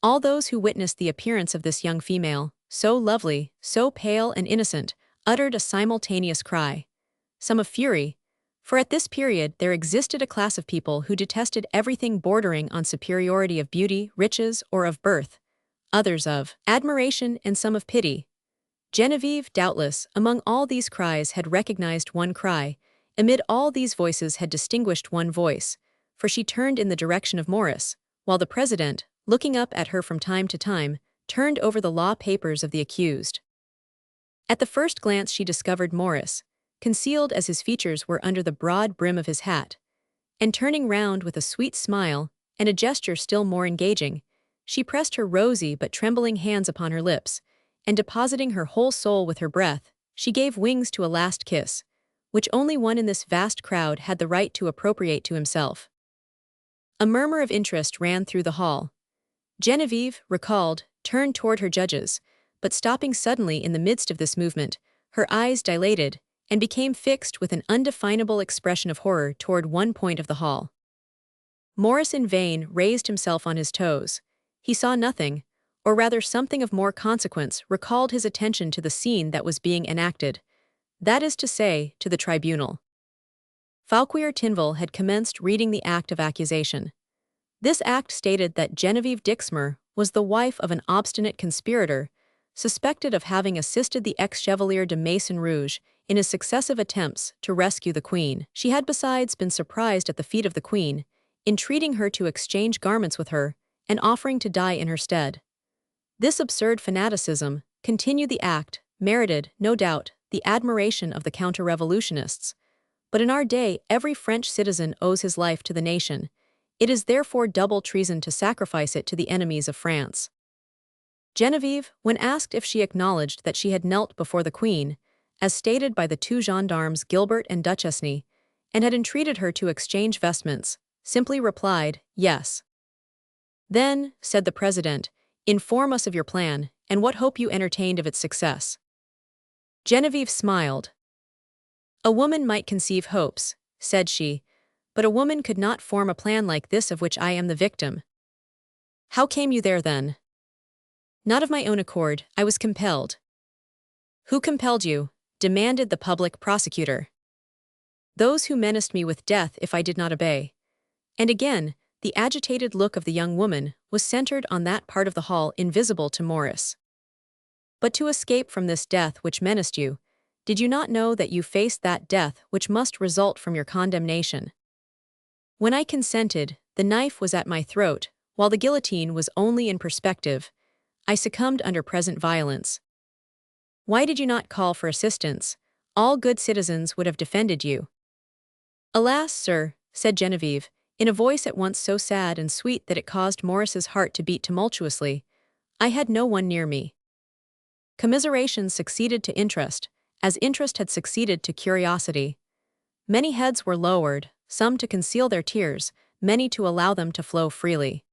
All those who witnessed the appearance of this young female, so lovely, so pale and innocent, uttered a simultaneous cry. Some of fury, for at this period there existed a class of people who detested everything bordering on superiority of beauty, riches, or of birth, others of admiration and some of pity. Genevieve, doubtless, among all these cries had recognized one cry, amid all these voices had distinguished one voice, for she turned in the direction of Morris, while the president, looking up at her from time to time, turned over the law papers of the accused. At the first glance she discovered Morris, concealed as his features were under the broad brim of his hat, and turning round with a sweet smile, and a gesture still more engaging, she pressed her rosy but trembling hands upon her lips, and depositing her whole soul with her breath, she gave wings to a last kiss, which only one in this vast crowd had the right to appropriate to himself. A murmur of interest ran through the hall. Genevieve, recalled, turned toward her judges, but stopping suddenly in the midst of this movement, her eyes dilated, and became fixed with an undefinable expression of horror toward one point of the hall. Morris in vain raised himself on his toes. He saw nothing, or rather something of more consequence recalled his attention to the scene that was being enacted, that is to say, to the tribunal. Fauquier Tinville had commenced reading the act of accusation. This act stated that Genevieve Dixmer was the wife of an obstinate conspirator, suspected of having assisted the ex-Chevalier de Maison-Rouge in his successive attempts to rescue the Queen. She had besides been surprised at the feet of the Queen, entreating her to exchange garments with her, and offering to die in her stead. This absurd fanaticism, continued the act, merited, no doubt, the admiration of the counter-revolutionists. But in our day every French citizen owes his life to the nation. It is therefore double treason to sacrifice it to the enemies of France. Genevieve, when asked if she acknowledged that she had knelt before the Queen, as stated by the two gendarmes Gilbert and Duchesne, and had entreated her to exchange vestments, simply replied, "Yes." "Then," said the president, "inform us of your plan, and what hope you entertained of its success." Genevieve smiled. "A woman might conceive hopes," said she, "but a woman could not form a plan like this of which I am the victim." "How came you there, then?" "Not of my own accord, I was compelled." "Who compelled you?" demanded the public prosecutor. "Those who menaced me with death if I did not obey." And again, the agitated look of the young woman was centered on that part of the hall invisible to Morris. "But to escape from this death which menaced you, did you not know that you faced that death which must result from your condemnation? When I consented, the knife was at my throat, while the guillotine was only in perspective. I succumbed under present violence. Why did you not call for assistance? All good citizens would have defended you." "Alas, sir," said Genevieve, in a voice at once so sad and sweet that it caused Morris's heart to beat tumultuously, "I had no one near me." Commiseration succeeded to interest, as interest had succeeded to curiosity. Many heads were lowered, some to conceal their tears, many to allow them to flow freely.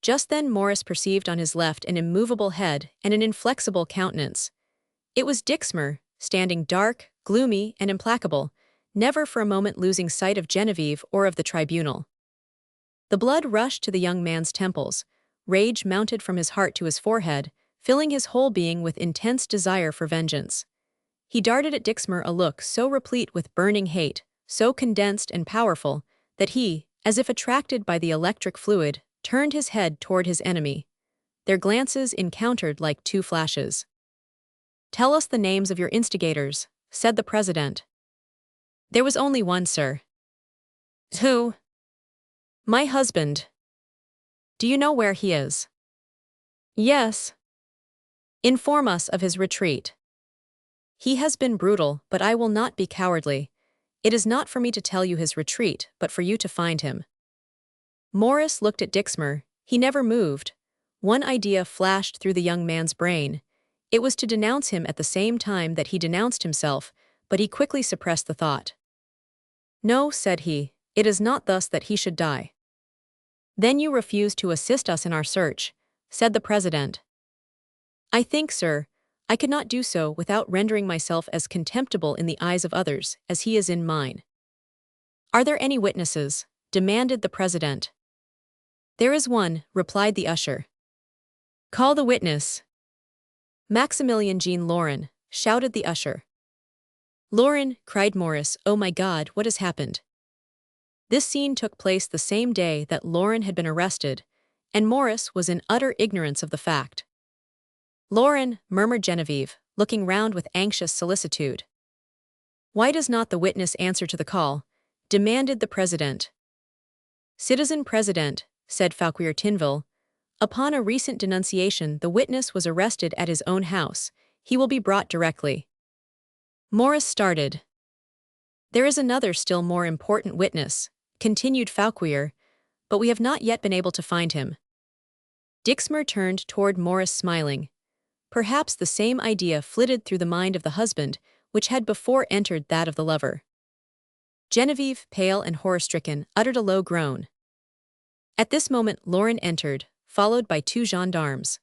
Just then Morris perceived on his left an immovable head and an inflexible countenance. It was Dixmer, standing dark, gloomy, and implacable, never for a moment losing sight of Genevieve or of the tribunal. The blood rushed to the young man's temples, rage mounted from his heart to his forehead, filling his whole being with intense desire for vengeance. He darted at Dixmer a look so replete with burning hate, so condensed and powerful, that he, as if attracted by the electric fluid, turned his head toward his enemy. Their glances encountered like two flashes. "Tell us the names of your instigators," said the president. "There was only one, sir." "Who?" "My husband." "Do you know where he is?" "Yes." "Inform us of his retreat." "He has been brutal, but I will not be cowardly. It is not for me to tell you his retreat, but for you to find him." Morris looked at Dixmer. He never moved. One idea flashed through the young man's brain. It was to denounce him at the same time that he denounced himself, but he quickly suppressed the thought. "No," said he, "it is not thus that he should die." "Then you refuse to assist us in our search," said the president. "I think, sir, I could not do so without rendering myself as contemptible in the eyes of others as he is in mine." "Are there any witnesses?" demanded the president. "There is one," replied the usher. Call the witness. Maximilian Jean Lauren, shouted the usher. Lauren, cried Morris, oh my God, what has happened? This scene took place the same day that Lauren had been arrested, and Morris was in utter ignorance of the fact. Lauren, murmured Genevieve, looking round with anxious solicitude. Why does not the witness answer to the call? Demanded the president. Citizen President, said Fauquier Tinville, upon a recent denunciation the witness was arrested at his own house. He will be brought directly. Morris started. There is another still more important witness, continued Fauquier, but we have not yet been able to find him. Dixmer turned toward Morris smiling. Perhaps the same idea flitted through the mind of the husband, which had before entered that of the lover. Genevieve, pale and horror-stricken, uttered a low groan. At this moment Lauren entered, followed by 2 gendarmes.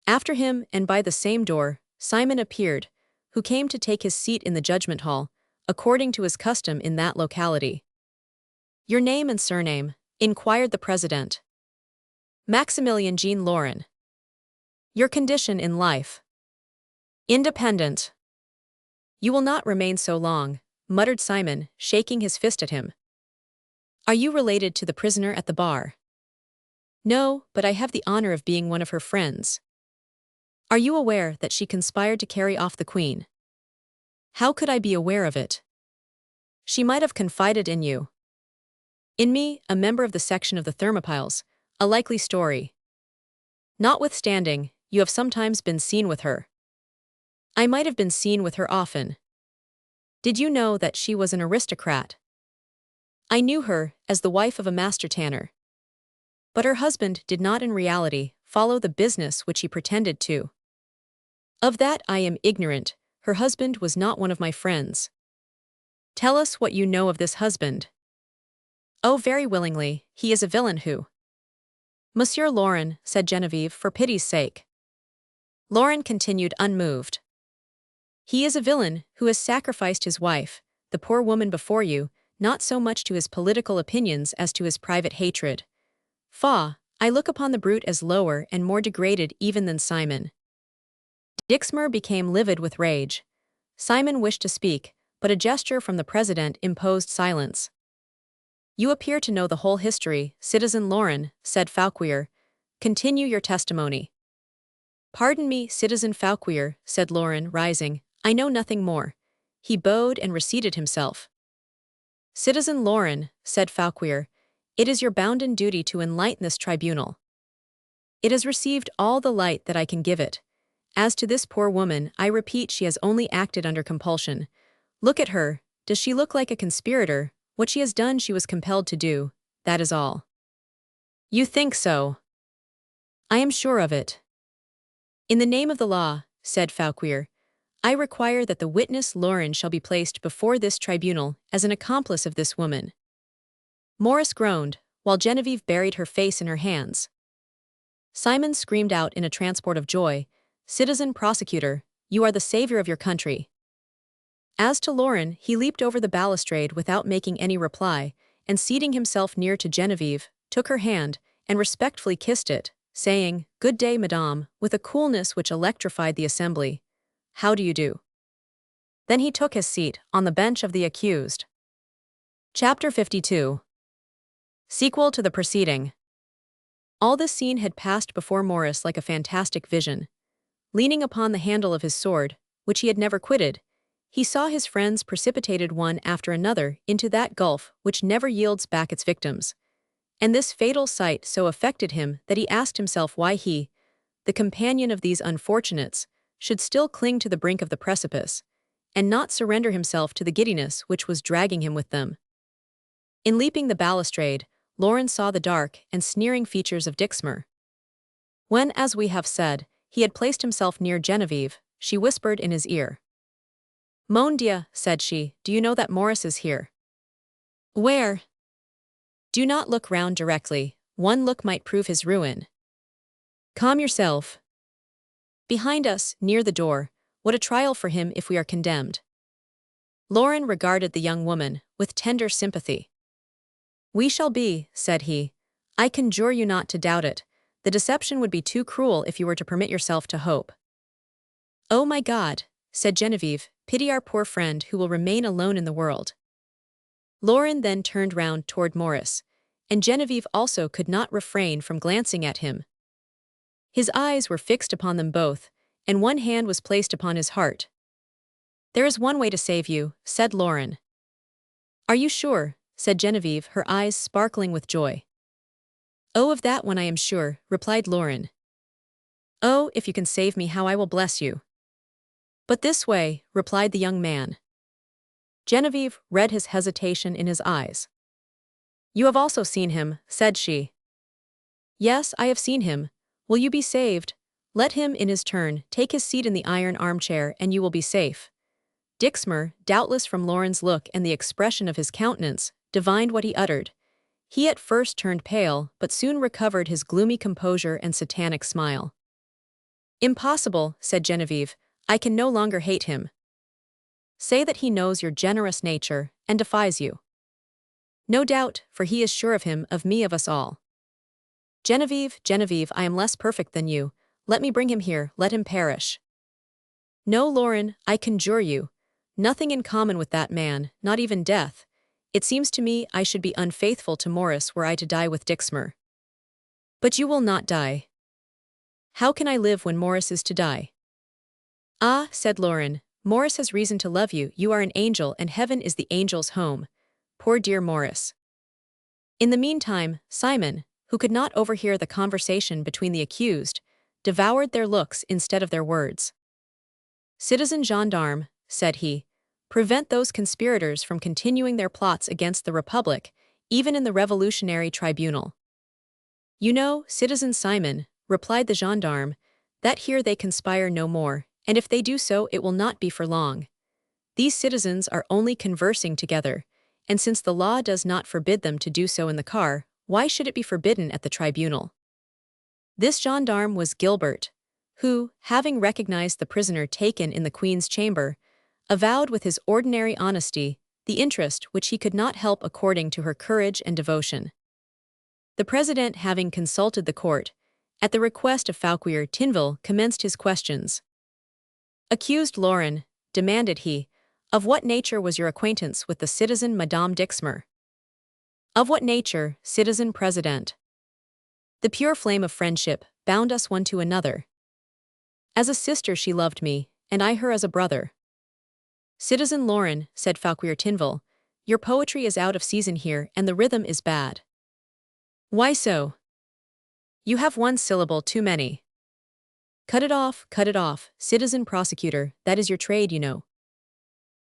After him, and by the same door, Simon appeared, who came to take his seat in the judgment hall, according to his custom in that locality. Your name and surname? Inquired the president. Maximilian Jean Lauren. Your condition in life? Independent. You will not remain so long, muttered Simon, shaking his fist at him. Are you related to the prisoner at the bar? No, but I have the honor of being one of her friends. Are you aware that she conspired to carry off the Queen? How could I be aware of it? She might have confided in you. In me, a member of the section of the Thermopyles, a likely story. Notwithstanding, you have sometimes been seen with her. I might have been seen with her often. Did you know that she was an aristocrat? I knew her as the wife of a master tanner. But her husband did not in reality follow the business which he pretended to. Of that I am ignorant. Her husband was not one of my friends. Tell us what you know of this husband. Oh, very willingly, he is a villain who... Monsieur Lauren, said Genevieve, for pity's sake. Lauren continued unmoved. He is a villain who has sacrificed his wife, the poor woman before you, not so much to his political opinions as to his private hatred. Faugh, I look upon the brute as lower and more degraded even than Simon. Dixmer became livid with rage. Simon wished to speak, but a gesture from the president imposed silence. You appear to know the whole history, Citizen Lauren, said Fauquier. Continue your testimony. Pardon me, Citizen Fauquier, said Lauren, rising. I know nothing more. He bowed and reseated himself. Citizen Lauren, said Fauquier, it is your bounden duty to enlighten this tribunal. It has received all the light that I can give it. As to this poor woman, I repeat she has only acted under compulsion. Look at her. Does she look like a conspirator? What she has done she was compelled to do, that is all. You think so? I am sure of it. In the name of the law, said Fauquier, I require that the witness Lauren shall be placed before this tribunal as an accomplice of this woman. Morris groaned, while Genevieve buried her face in her hands. Simon screamed out in a transport of joy, Citizen Prosecutor, you are the savior of your country. As to Lauren, he leaped over the balustrade without making any reply, and seating himself near to Genevieve, took her hand, and respectfully kissed it, saying, Good day, madame, with a coolness which electrified the assembly. How do you do? Then he took his seat, on the bench of the accused. Chapter 52. Sequel to the preceding. All this scene had passed before Morris like a fantastic vision. Leaning upon the handle of his sword, which he had never quitted, he saw his friends precipitated one after another into that gulf which never yields back its victims. And this fatal sight so affected him that he asked himself why he, the companion of these unfortunates, should still cling to the brink of the precipice, and not surrender himself to the giddiness which was dragging him with them. In leaping the balustrade, Lauren saw the dark and sneering features of Dixmer. When, as we have said, he had placed himself near Genevieve, she whispered in his ear. Mon Dieu, said she, do you know that Morris is here? Where? Do not look round directly, one look might prove his ruin. Calm yourself. Behind us, near the door, what a trial for him if we are condemned. Lauren regarded the young woman with tender sympathy. We shall be, said he. I conjure you not to doubt it. The deception would be too cruel if you were to permit yourself to hope. "Oh my God," said Genevieve, "pity our poor friend who will remain alone in the world." Lauren then turned round toward Morris, and Genevieve also could not refrain from glancing at him. His eyes were fixed upon them both, and one hand was placed upon his heart. "There is one way to save you," said Lauren. "Are you sure?" said Genevieve, her eyes sparkling with joy. "Oh, of that one I am sure," replied Lauren. "Oh, if you can save me, how I will bless you." "But this way," replied the young man. Genevieve read his hesitation in his eyes. "You have also seen him," said she. "Yes, I have seen him. Will you be saved? Let him, in his turn, take his seat in the iron armchair, and you will be safe." Dixmer, doubtless from Lauren's look and the expression of his countenance, divined what he uttered. He at first turned pale, but soon recovered his gloomy composure and satanic smile. "Impossible," said Genevieve. "I can no longer hate him." "Say that he knows your generous nature, and defies you." "No doubt, for he is sure of him, of me, of us all." "Genevieve, Genevieve, I am less perfect than you. Let me bring him here, let him perish." "No, Lauren, I conjure you. Nothing in common with that man, not even death. It seems to me I should be unfaithful to Morris were I to die with Dixmer." "But you will not die." "How can I live when Morris is to die?" "Ah," said Lauren, "Morris has reason to love you. You are an angel, and heaven is the angel's home. Poor dear Morris." In the meantime, Simon, who could not overhear the conversation between the accused, devoured their looks instead of their words. "Citizen gendarme," said he, "prevent those conspirators from continuing their plots against the Republic, even in the revolutionary tribunal." "You know, Citizen Simon," replied the gendarme, "that here they conspire no more, and if they do so it will not be for long. These citizens are only conversing together, and since the law does not forbid them to do so in the car, why should it be forbidden at the tribunal?" This gendarme was Gilbert, who, having recognized the prisoner taken in the Queen's chamber, avowed with his ordinary honesty the interest which he could not help according to her courage and devotion. The president, having consulted the court, at the request of Fauquier Tinville, commenced his questions. "Accused Lauren," demanded he, "of what nature was your acquaintance with the citizen Madame Dixmer?" "Of what nature, Citizen President?" "The pure flame of friendship bound us one to another. As a sister she loved me, and I her as a brother." "Citizen Lauren," said Fauquier Tinville, "your poetry is out of season here, and the rhythm is bad." "Why so?" "You have one syllable too many." Cut it off, Citizen Prosecutor, that is your trade, you know."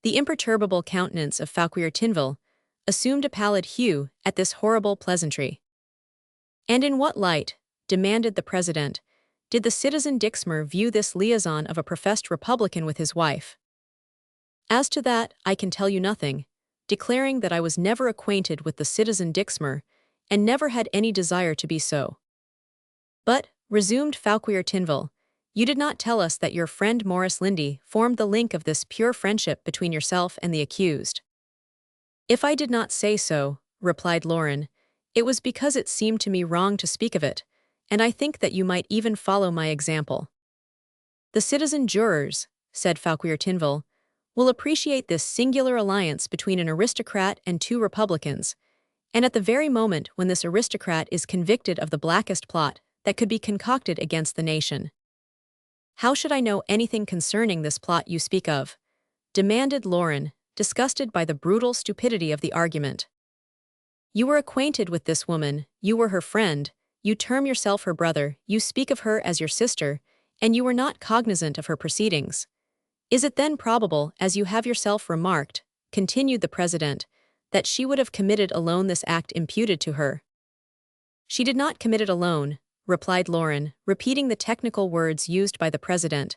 The imperturbable countenance of Fauquier Tinville assumed a pallid hue at this horrible pleasantry. "And in what light," demanded the president, "did the citizen Dixmer view this liaison of a professed Republican with his wife?" "As to that, I can tell you nothing, declaring that I was never acquainted with the citizen Dixmer, and never had any desire to be so." "But," resumed Fauquier Tinville, "you did not tell us that your friend Morris Lindy formed the link of this pure friendship between yourself and the accused." "If I did not say so," replied Lauren, "it was because it seemed to me wrong to speak of it, and I think that you might even follow my example." "The citizen jurors," said Fauquier Tinville, "will appreciate this singular alliance between an aristocrat and two Republicans, and at the very moment when this aristocrat is convicted of the blackest plot that could be concocted against the nation." "How should I know anything concerning this plot you speak of?" demanded Lauren, disgusted by the brutal stupidity of the argument. "You were acquainted with this woman, you were her friend, you term yourself her brother, you speak of her as your sister, and you were not cognizant of her proceedings. Is it then probable, as you have yourself remarked," continued the president, "that she would have committed alone this act imputed to her?" "She did not commit it alone," replied Lauren, repeating the technical words used by the president,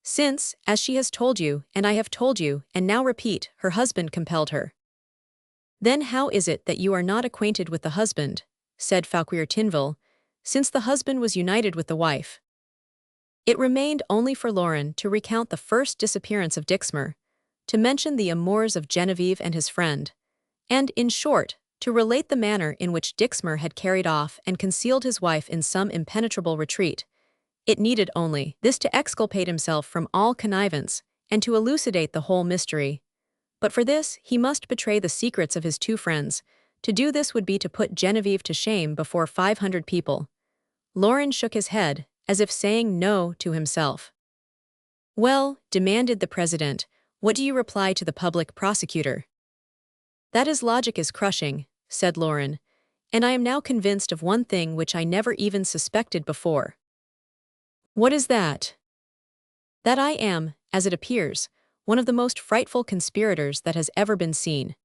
"since, as she has told you, and I have told you, and now repeat, her husband compelled her." "Then how is it that you are not acquainted with the husband?" said Fauquier Tinville, "since the husband was united with the wife." It remained only for Lauren to recount the first disappearance of Dixmer, to mention the amours of Genevieve and his friend, and, in short, to relate the manner in which Dixmer had carried off and concealed his wife in some impenetrable retreat. It needed only this to exculpate himself from all connivance and to elucidate the whole mystery. But for this, he must betray the secrets of his two friends. To do this would be to put Genevieve to shame before 500 people. Laurent shook his head, as if saying no to himself. "Well," demanded the president, "what do you reply to the public prosecutor?" "That his logic is crushing," said Laurent, "and I am now convinced of one thing which I never even suspected before." "What is that?" "That I am, as it appears, one of the most frightful conspirators that has ever been seen."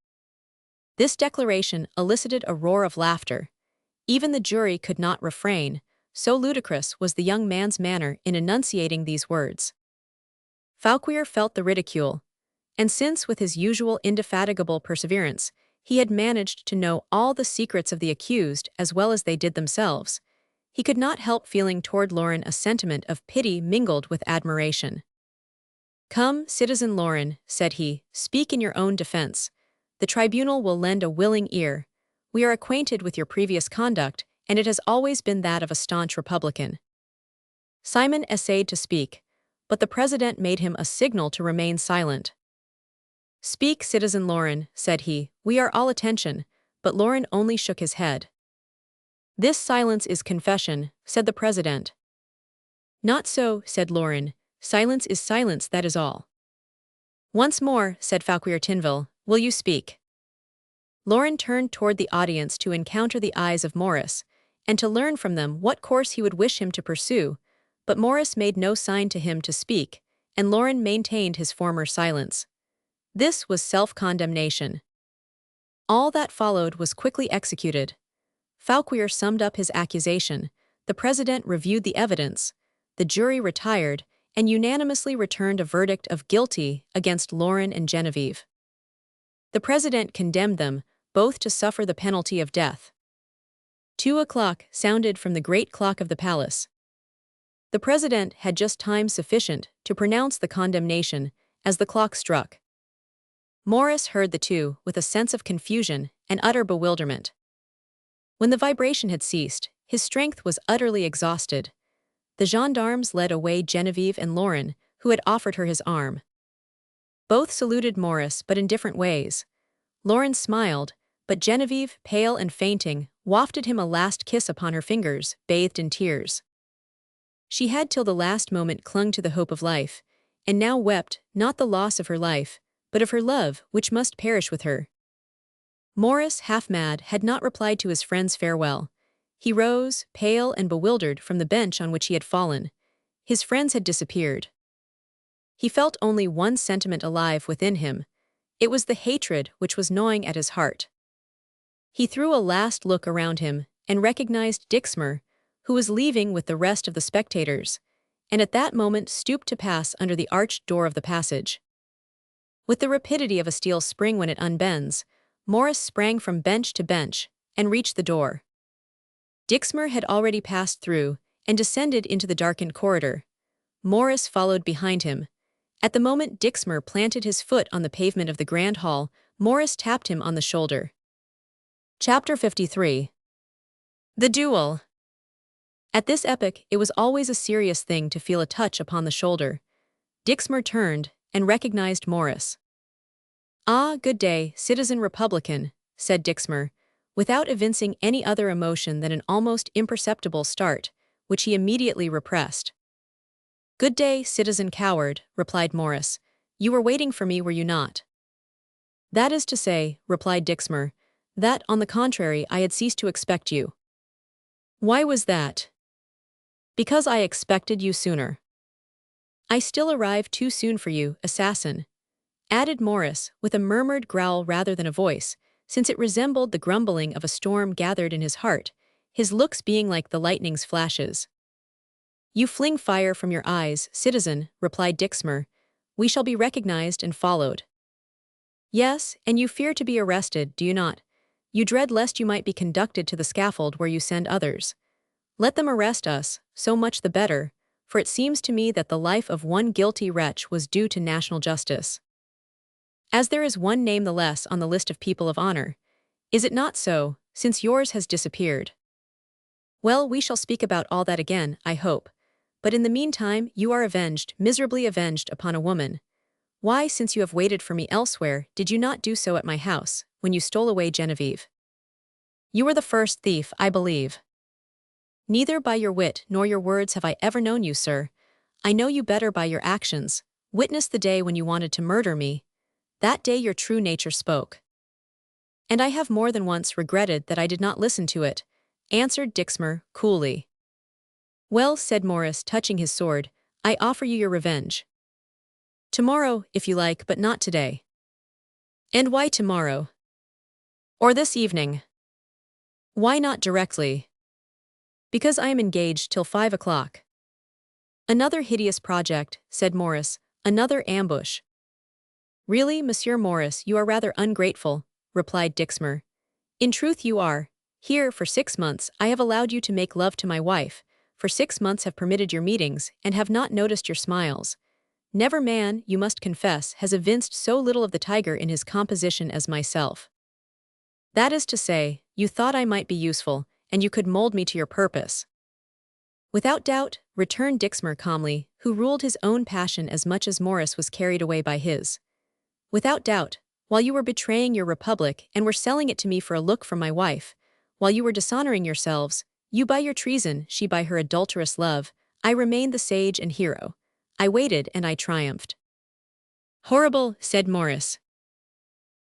This declaration elicited a roar of laughter. Even the jury could not refrain, so ludicrous was the young man's manner in enunciating these words. Fauquier felt the ridicule, and since with his usual indefatigable perseverance, he had managed to know all the secrets of the accused as well as they did themselves, he could not help feeling toward Laurent a sentiment of pity mingled with admiration. "Come, citizen Laurent," said he, "speak in your own defense. The tribunal will lend a willing ear. We are acquainted with your previous conduct, and it has always been that of a staunch Republican." Simon essayed to speak, but the president made him a signal to remain silent. "Speak, citizen Laurent," said he, "we are all attention," but Laurent only shook his head. "This silence is confession," said the president. "Not so," said Laurent, "silence is silence, that is all." "Once more," said Fauquier Tinville, "will you speak?" Laurent turned toward the audience to encounter the eyes of Maurice, and to learn from them what course he would wish him to pursue, but Maurice made no sign to him to speak, and Laurent maintained his former silence. This was self-condemnation. All that followed was quickly executed. Fauquier summed up his accusation, the president reviewed the evidence, the jury retired, and unanimously returned a verdict of guilty against Laurent and Genevieve. The president condemned them both to suffer the penalty of death. 2 o'clock sounded from the great clock of the palace. The president had just time sufficient to pronounce the condemnation as the clock struck. Maurice heard the two with a sense of confusion and utter bewilderment. When the vibration had ceased, his strength was utterly exhausted. The gendarmes led away Genevieve and Laurent, who had offered her his arm. Both saluted Maurice, but in different ways. Laurent smiled, but Genevieve, pale and fainting, wafted him a last kiss upon her fingers, bathed in tears. She had till the last moment clung to the hope of life, and now wept, not the loss of her life, but of her love, which must perish with her. Maurice, half mad, had not replied to his friend's farewell. He rose, pale and bewildered, from the bench on which he had fallen. His friends had disappeared. He felt only one sentiment alive within him. It was the hatred which was gnawing at his heart. He threw a last look around him and recognized Dixmer, who was leaving with the rest of the spectators, and at that moment stooped to pass under the arched door of the passage. With the rapidity of a steel spring when it unbends, Maurice sprang from bench to bench and reached the door. Dixmer had already passed through and descended into the darkened corridor. Maurice followed behind him. At the moment Dixmer planted his foot on the pavement of the grand hall, Maurice tapped him on the shoulder. Chapter 53. The Duel. At this epoch, it was always a serious thing to feel a touch upon the shoulder. Dixmer turned and recognized Maurice. "Ah, good day, citizen Republican," said Dixmer, without evincing any other emotion than an almost imperceptible start, which he immediately repressed. "Good day, citizen coward," replied Maurice. "You were waiting for me, were you not?" "That is to say," replied Dixmer, "that, on the contrary, I had ceased to expect you." "Why was that?" "Because I expected you sooner." "I still arrive too soon for you, assassin," added Maurice, with a murmured growl rather than a voice, since it resembled the grumbling of a storm gathered in his heart, his looks being like the lightning's flashes. "You fling fire from your eyes, citizen," replied Dixmer. "We shall be recognized and followed." "Yes, and you fear to be arrested, do you not? You dread lest you might be conducted to the scaffold where you send others. Let them arrest us, so much the better, for it seems to me that the life of one guilty wretch was due to national justice. As there is one name the less on the list of people of honor, Is it not so, since yours has disappeared? Well, we shall speak about all that again, I hope. But in the meantime, you are avenged, miserably avenged upon a woman. Why, since you have waited for me elsewhere, did you not do so at my house, when you stole away Genevieve? You were the first thief, I believe. Neither by your wit nor your words have I ever known you, sir. I know you better by your actions. Witness the day when you wanted to murder me. That day your true nature spoke. And I have more than once regretted that I did not listen to it, answered Dixmer, coolly. Well, said Morris, touching his sword, I offer you your revenge. Tomorrow, if you like, but not today. And why tomorrow? Or this evening? Why not directly? Because I am engaged till 5 o'clock. Another hideous project, said Morris, another ambush. Really, Monsieur Morris, you are rather ungrateful, replied Dixmer. In truth you are. Here, for 6 months, I have allowed you to make love to my wife, for 6 months have permitted your meetings, and have not noticed your smiles. Never man, you must confess, has evinced so little of the tiger in his composition as myself. That is to say, you thought I might be useful, and you could mold me to your purpose. Without doubt, returned Dixmer calmly, who ruled his own passion as much as Morris was carried away by his. Without doubt, while you were betraying your republic and were selling it to me for a look from my wife, while you were dishonoring yourselves, you by your treason, she by her adulterous love, I remained the sage and hero. I waited and I triumphed. Horrible, said Morris.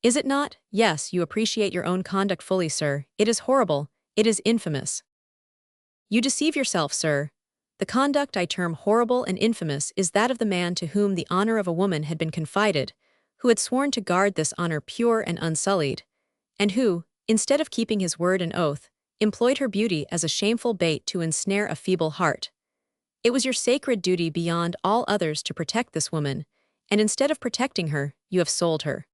Is it not? Yes, you appreciate your own conduct fully, sir. It is horrible, it is infamous. You deceive yourself, sir. The conduct I term horrible and infamous is that of the man to whom the honor of a woman had been confided, who had sworn to guard this honor pure and unsullied, and who, instead of keeping his word and oath, employed her beauty as a shameful bait to ensnare a feeble heart. It was your sacred duty beyond all others to protect this woman, and instead of protecting her, you have sold her.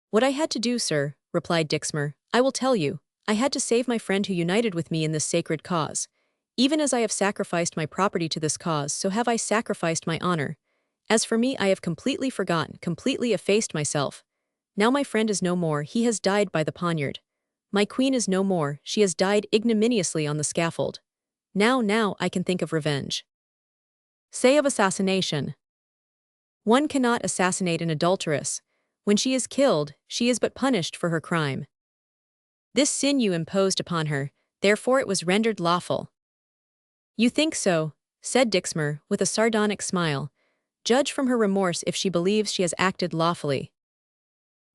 What I had to do, sir, replied Dixmer, I will tell you. I had to save my friend who united with me in this sacred cause. Even as I have sacrificed my property to this cause, so have I sacrificed my honor. As for me, I have completely forgotten, completely effaced myself. Now my friend is no more, he has died by the poniard. My queen is no more, she has died ignominiously on the scaffold. Now I can think of revenge. Say of assassination. One cannot assassinate an adulteress. When she is killed, she is but punished for her crime. This sin you imposed upon her, therefore it was rendered lawful. You think so, said Dixmer, with a sardonic smile. Judge from her remorse if she believes she has acted lawfully.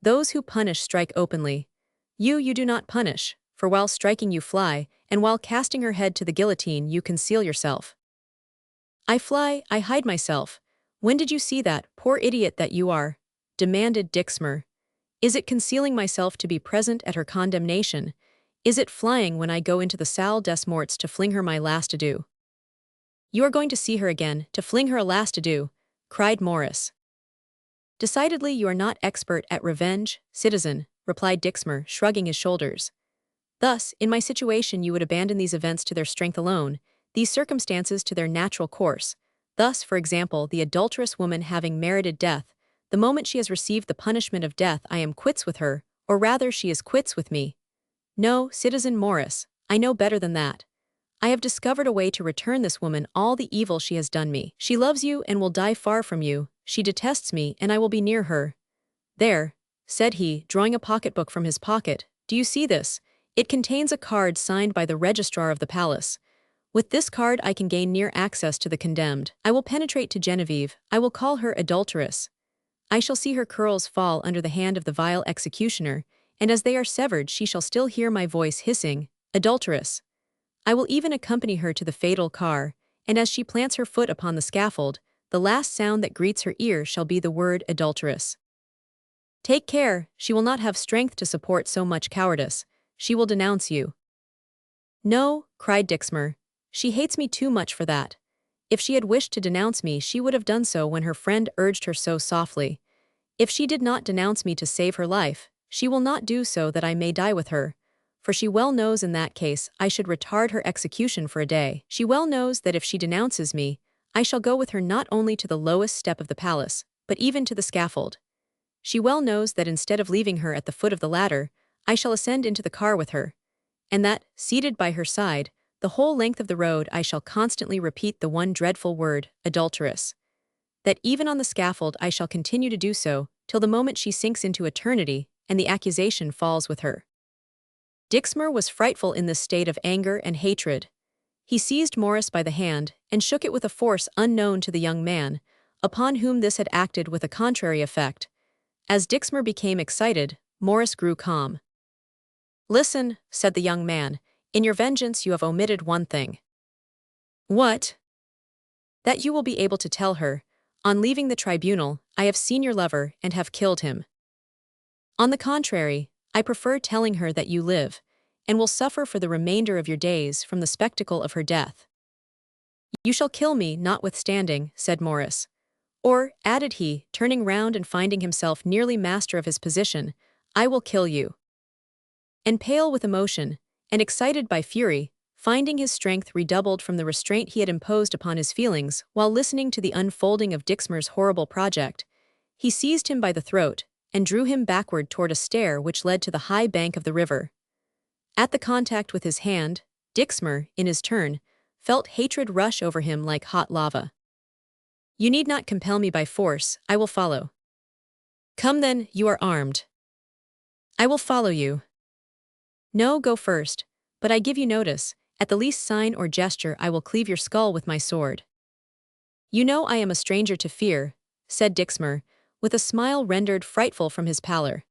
Those who punish strike openly. You do not punish, for while striking you fly, and while casting her head to the guillotine you conceal yourself. I fly, I hide myself. When did you see that, poor idiot that you are? Demanded Dixmer. Is it concealing myself to be present at her condemnation? Is it flying when I go into the salle des morts to fling her my last adieu? You are going to see her again, to fling her a last adieu, cried Morris. Decidedly you are not expert at revenge, citizen, replied Dixmer, shrugging his shoulders. Thus, in my situation you would abandon these events to their strength alone, these circumstances to their natural course. Thus, for example, the adulterous woman having merited death, the moment she has received the punishment of death I am quits with her, or rather she is quits with me. No, citizen Morris, I know better than that. I have discovered a way to return this woman all the evil she has done me. She loves you and will die far from you, she detests me and I will be near her. There, said he, drawing a pocketbook from his pocket, do you see this? It contains a card signed by the registrar of the palace. With this card I can gain near access to the condemned. I will penetrate to Genevieve, I will call her adulteress. I shall see her curls fall under the hand of the vile executioner, and as they are severed she shall still hear my voice hissing, adulteress. I will even accompany her to the fatal car, and as she plants her foot upon the scaffold, the last sound that greets her ear shall be the word adulteress. Take care, she will not have strength to support so much cowardice, she will denounce you. No, cried Dixmer, she hates me too much for that. If she had wished to denounce me she would have done so when her friend urged her so softly. If she did not denounce me to save her life, she will not do so that I may die with her, for she well knows in that case I should retard her execution for a day. She well knows that if she denounces me, I shall go with her not only to the lowest step of the palace, but even to the scaffold. She well knows that instead of leaving her at the foot of the ladder, I shall ascend into the car with her, and that, seated by her side, the whole length of the road I shall constantly repeat the one dreadful word, adulteress. That even on the scaffold I shall continue to do so, till the moment she sinks into eternity, and the accusation falls with her." Dixmer was frightful in this state of anger and hatred. He seized Morris by the hand, and shook it with a force unknown to the young man, upon whom this had acted with a contrary effect. As Dixmer became excited, Morris grew calm. "Listen," said the young man, "in your vengeance you have omitted one thing." "What?" "That you will be able to tell her, on leaving the tribunal, I have seen your lover and have killed him. On the contrary, I prefer telling her that you live, and will suffer for the remainder of your days from the spectacle of her death." "You shall kill me notwithstanding," said Morris. "Or," added he, turning round and finding himself nearly master of his position, "I will kill you." And pale with emotion, and excited by fury, finding his strength redoubled from the restraint he had imposed upon his feelings while listening to the unfolding of Dixmer's horrible project, he seized him by the throat and drew him backward toward a stair which led to the high bank of the river. At the contact with his hand, Dixmer, in his turn, felt hatred rush over him like hot lava. "You need not compel me by force, I will follow." "Come then, you are armed." "I will follow you." "No, go first, but I give you notice, at the least sign or gesture I will cleave your skull with my sword." "You know I am a stranger to fear," said Dixmer, with a smile rendered frightful from his pallor.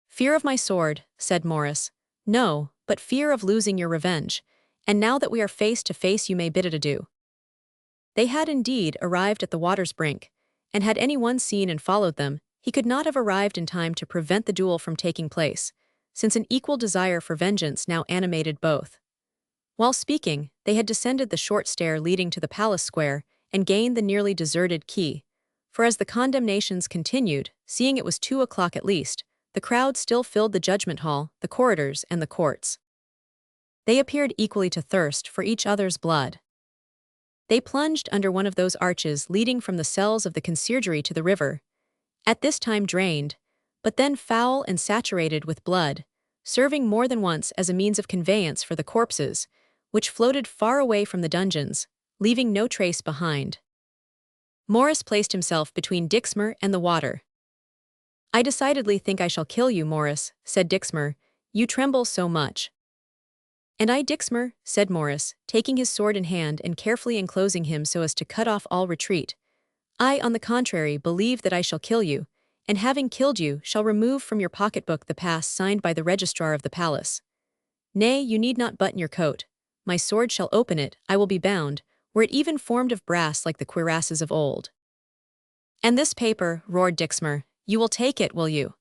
"Fear of my sword," said Morris. "No, but fear of losing your revenge, and now that we are face to face you may bid it adieu." They had indeed arrived at the water's brink, and had any one seen and followed them, he could not have arrived in time to prevent the duel from taking place, since an equal desire for vengeance now animated both. While speaking, they had descended the short stair leading to the palace square and gained the nearly deserted quay, for as the condemnations continued, seeing it was 2 o'clock at least, the crowd still filled the judgment hall, the corridors, and the courts. They appeared equally to thirst for each other's blood. They plunged under one of those arches leading from the cells of the conciergerie to the river, at this time drained, but then foul and saturated with blood, serving more than once as a means of conveyance for the corpses, which floated far away from the dungeons, leaving no trace behind. Morris placed himself between Dixmer and the water. "I decidedly think I shall kill you, Morris," said Dixmer. "You tremble so much." "And I, Dixmer," said Morris, taking his sword in hand and carefully enclosing him so as to cut off all retreat, "I, on the contrary, believe that I shall kill you, and having killed you, shall remove from your pocketbook the pass signed by the registrar of the palace. Nay, you need not button your coat. My sword shall open it, I will be bound, were it even formed of brass like the cuirasses of old." "And this paper," roared Dixmer, "you will take it, will you?"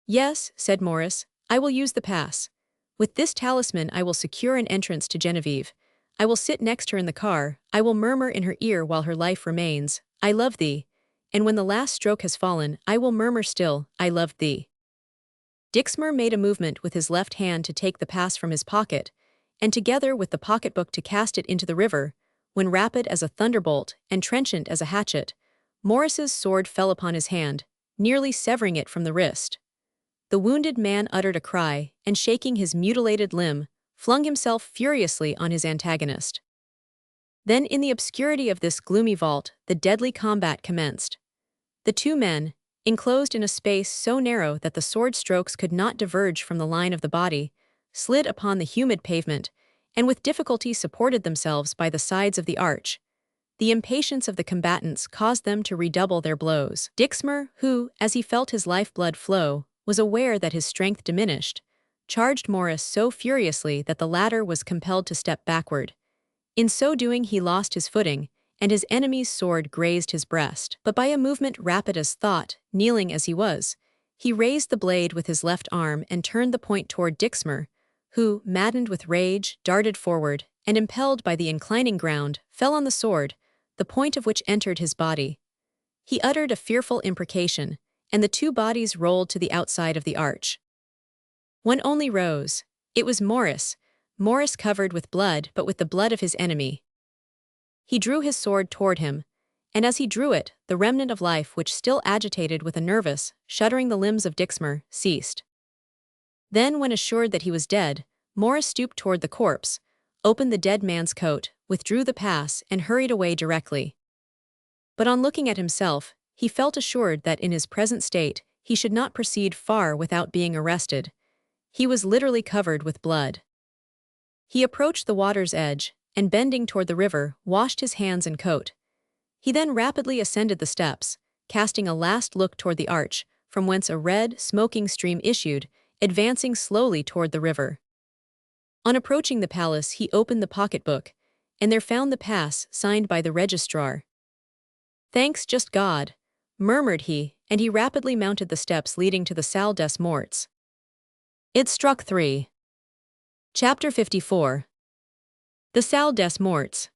"Yes," said Morris, "I will use the pass. With this talisman I will secure an entrance to Genevieve. I will sit next her in the car, I will murmur in her ear while her life remains, 'I love thee,' and when the last stroke has fallen, I will murmur still, 'I loved thee.'" Dixmer made a movement with his left hand to take the pass from his pocket, and together with the pocketbook to cast it into the river, when rapid as a thunderbolt and trenchant as a hatchet, Morris's sword fell upon his hand, nearly severing it from the wrist. The wounded man uttered a cry, and shaking his mutilated limb, flung himself furiously on his antagonist. Then in the obscurity of this gloomy vault, the deadly combat commenced. The two men, enclosed in a space so narrow that the sword strokes could not diverge from the line of the body, slid upon the humid pavement, and with difficulty supported themselves by the sides of the arch. The impatience of the combatants caused them to redouble their blows. Dixmer, who, as he felt his lifeblood flow, was aware that his strength diminished, charged Morris so furiously that the latter was compelled to step backward. In so doing he lost his footing, and his enemy's sword grazed his breast. But by a movement rapid as thought, kneeling as he was, he raised the blade with his left arm and turned the point toward Dixmer, who, maddened with rage, darted forward, and impelled by the inclining ground, fell on the sword, the point of which entered his body. He uttered a fearful imprecation, and the two bodies rolled to the outside of the arch. One only rose. It was Morris covered with blood but with the blood of his enemy. He drew his sword toward him, and as he drew it, the remnant of life which still agitated with a nervous, shuddering the limbs of Dixmer, ceased. Then, when assured that he was dead, Morris stooped toward the corpse, opened the dead man's coat, withdrew the pass, and hurried away directly. But on looking at himself, he felt assured that in his present state, he should not proceed far without being arrested. He was literally covered with blood. He approached the water's edge, and bending toward the river, washed his hands and coat. He then rapidly ascended the steps, casting a last look toward the arch, from whence a red, smoking stream issued, advancing slowly toward the river. On approaching the palace, he opened the pocketbook, and there found the pass signed by the registrar. "Thanks just God," murmured he, and he rapidly mounted the steps leading to the Salle des Morts. It struck 3. Chapter 54. The Salle des Morts.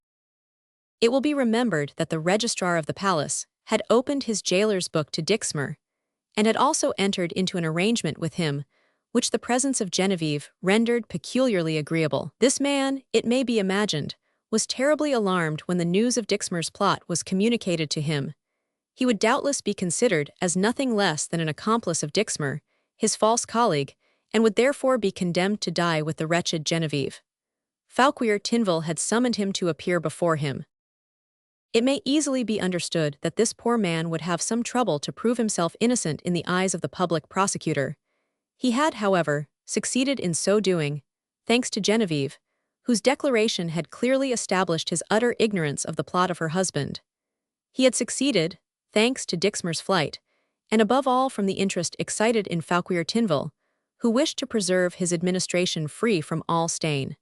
It will be remembered that the registrar of the palace had opened his jailer's book to Dixmer, and had also entered into an arrangement with him, which the presence of Genevieve rendered peculiarly agreeable. This man, it may be imagined, was terribly alarmed when the news of Dixmer's plot was communicated to him. He would doubtless be considered as nothing less than an accomplice of Dixmer, his false colleague, and would therefore be condemned to die with the wretched Genevieve. Fauquier Tinville had summoned him to appear before him. It may easily be understood that this poor man would have some trouble to prove himself innocent in the eyes of the public prosecutor. He had, however, succeeded in so doing, thanks to Genevieve, whose declaration had clearly established his utter ignorance of the plot of her husband. He had succeeded, thanks to Dixmer's flight, and above all from the interest excited in Fauquier Tinville, who wished to preserve his administration free from all stain.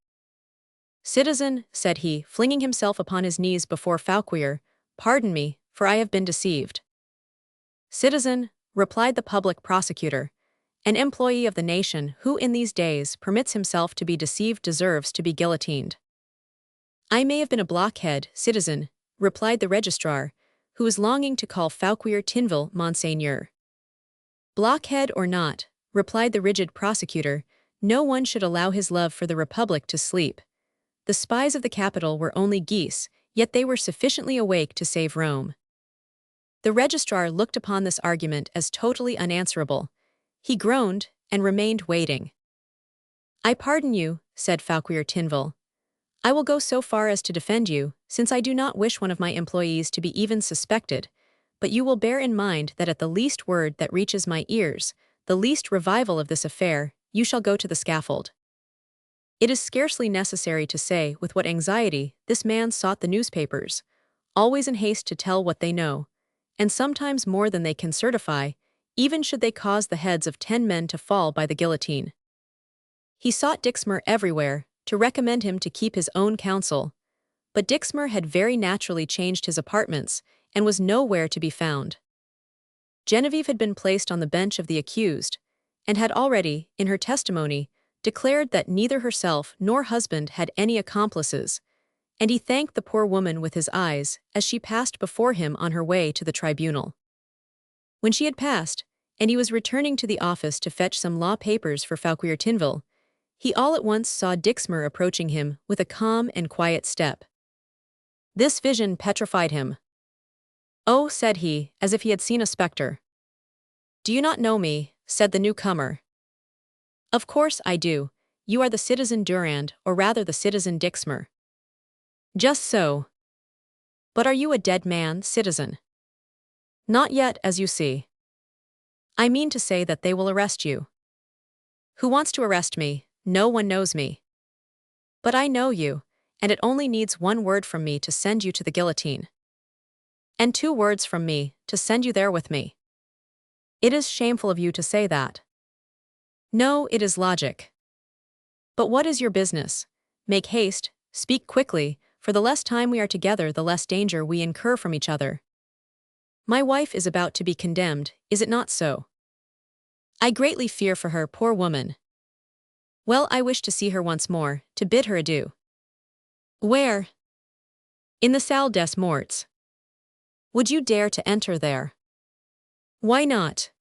"Citizen," said he, flinging himself upon his knees before Fauquier, "pardon me, for I have been deceived." "Citizen," replied the public prosecutor, "an employee of the nation who in these days permits himself to be deceived deserves to be guillotined." "I may have been a blockhead, citizen," replied the registrar, who was longing to call Fauquier Tinville Monseigneur. "Blockhead or not," replied the rigid prosecutor, "no one should allow his love for the Republic to sleep. The spies of the capital were only geese, yet they were sufficiently awake to save Rome." The registrar looked upon this argument as totally unanswerable. He groaned, and remained waiting. "I pardon you," said Fauquier Tinville. "I will go so far as to defend you, since I do not wish one of my employees to be even suspected, but you will bear in mind that at the least word that reaches my ears, the least revival of this affair, you shall go to the scaffold." It is scarcely necessary to say with what anxiety this man sought the newspapers, always in haste to tell what they know, and sometimes more than they can certify, even should they cause the heads of 10 men to fall by the guillotine. He sought Dixmer everywhere, to recommend him to keep his own counsel, but Dixmer had very naturally changed his apartments, and was nowhere to be found. Genevieve had been placed on the bench of the accused, and had already, in her testimony, declared that neither herself nor husband had any accomplices, and he thanked the poor woman with his eyes as she passed before him on her way to the tribunal. When she had passed, and he was returning to the office to fetch some law papers for Fauquier Tinville, he all at once saw Dixmer approaching him with a calm and quiet step. This vision petrified him. "Oh," said he, as if he had seen a spectre. "Do you not know me?" said the newcomer. "Of course I do. You are the citizen Durand, or rather the citizen Dixmer." "Just so. But are you a dead man, citizen?" "Not yet, as you see." "I mean to say that they will arrest you." "Who wants to arrest me? No one knows me." "But I know you, and it only needs one word from me to send you to the guillotine." "And 2 words from me, to send you there with me." "It is shameful of you to say that." "No, it is logic." "But what is your business? Make haste, speak quickly, for the less time we are together the less danger we incur from each other." "My wife is about to be condemned, is it not so?" "I greatly fear for her, poor woman." "Well, I wish to see her once more, to bid her adieu." "Where?" "In the Salle des Morts." "Would you dare to enter there?" "Why not?"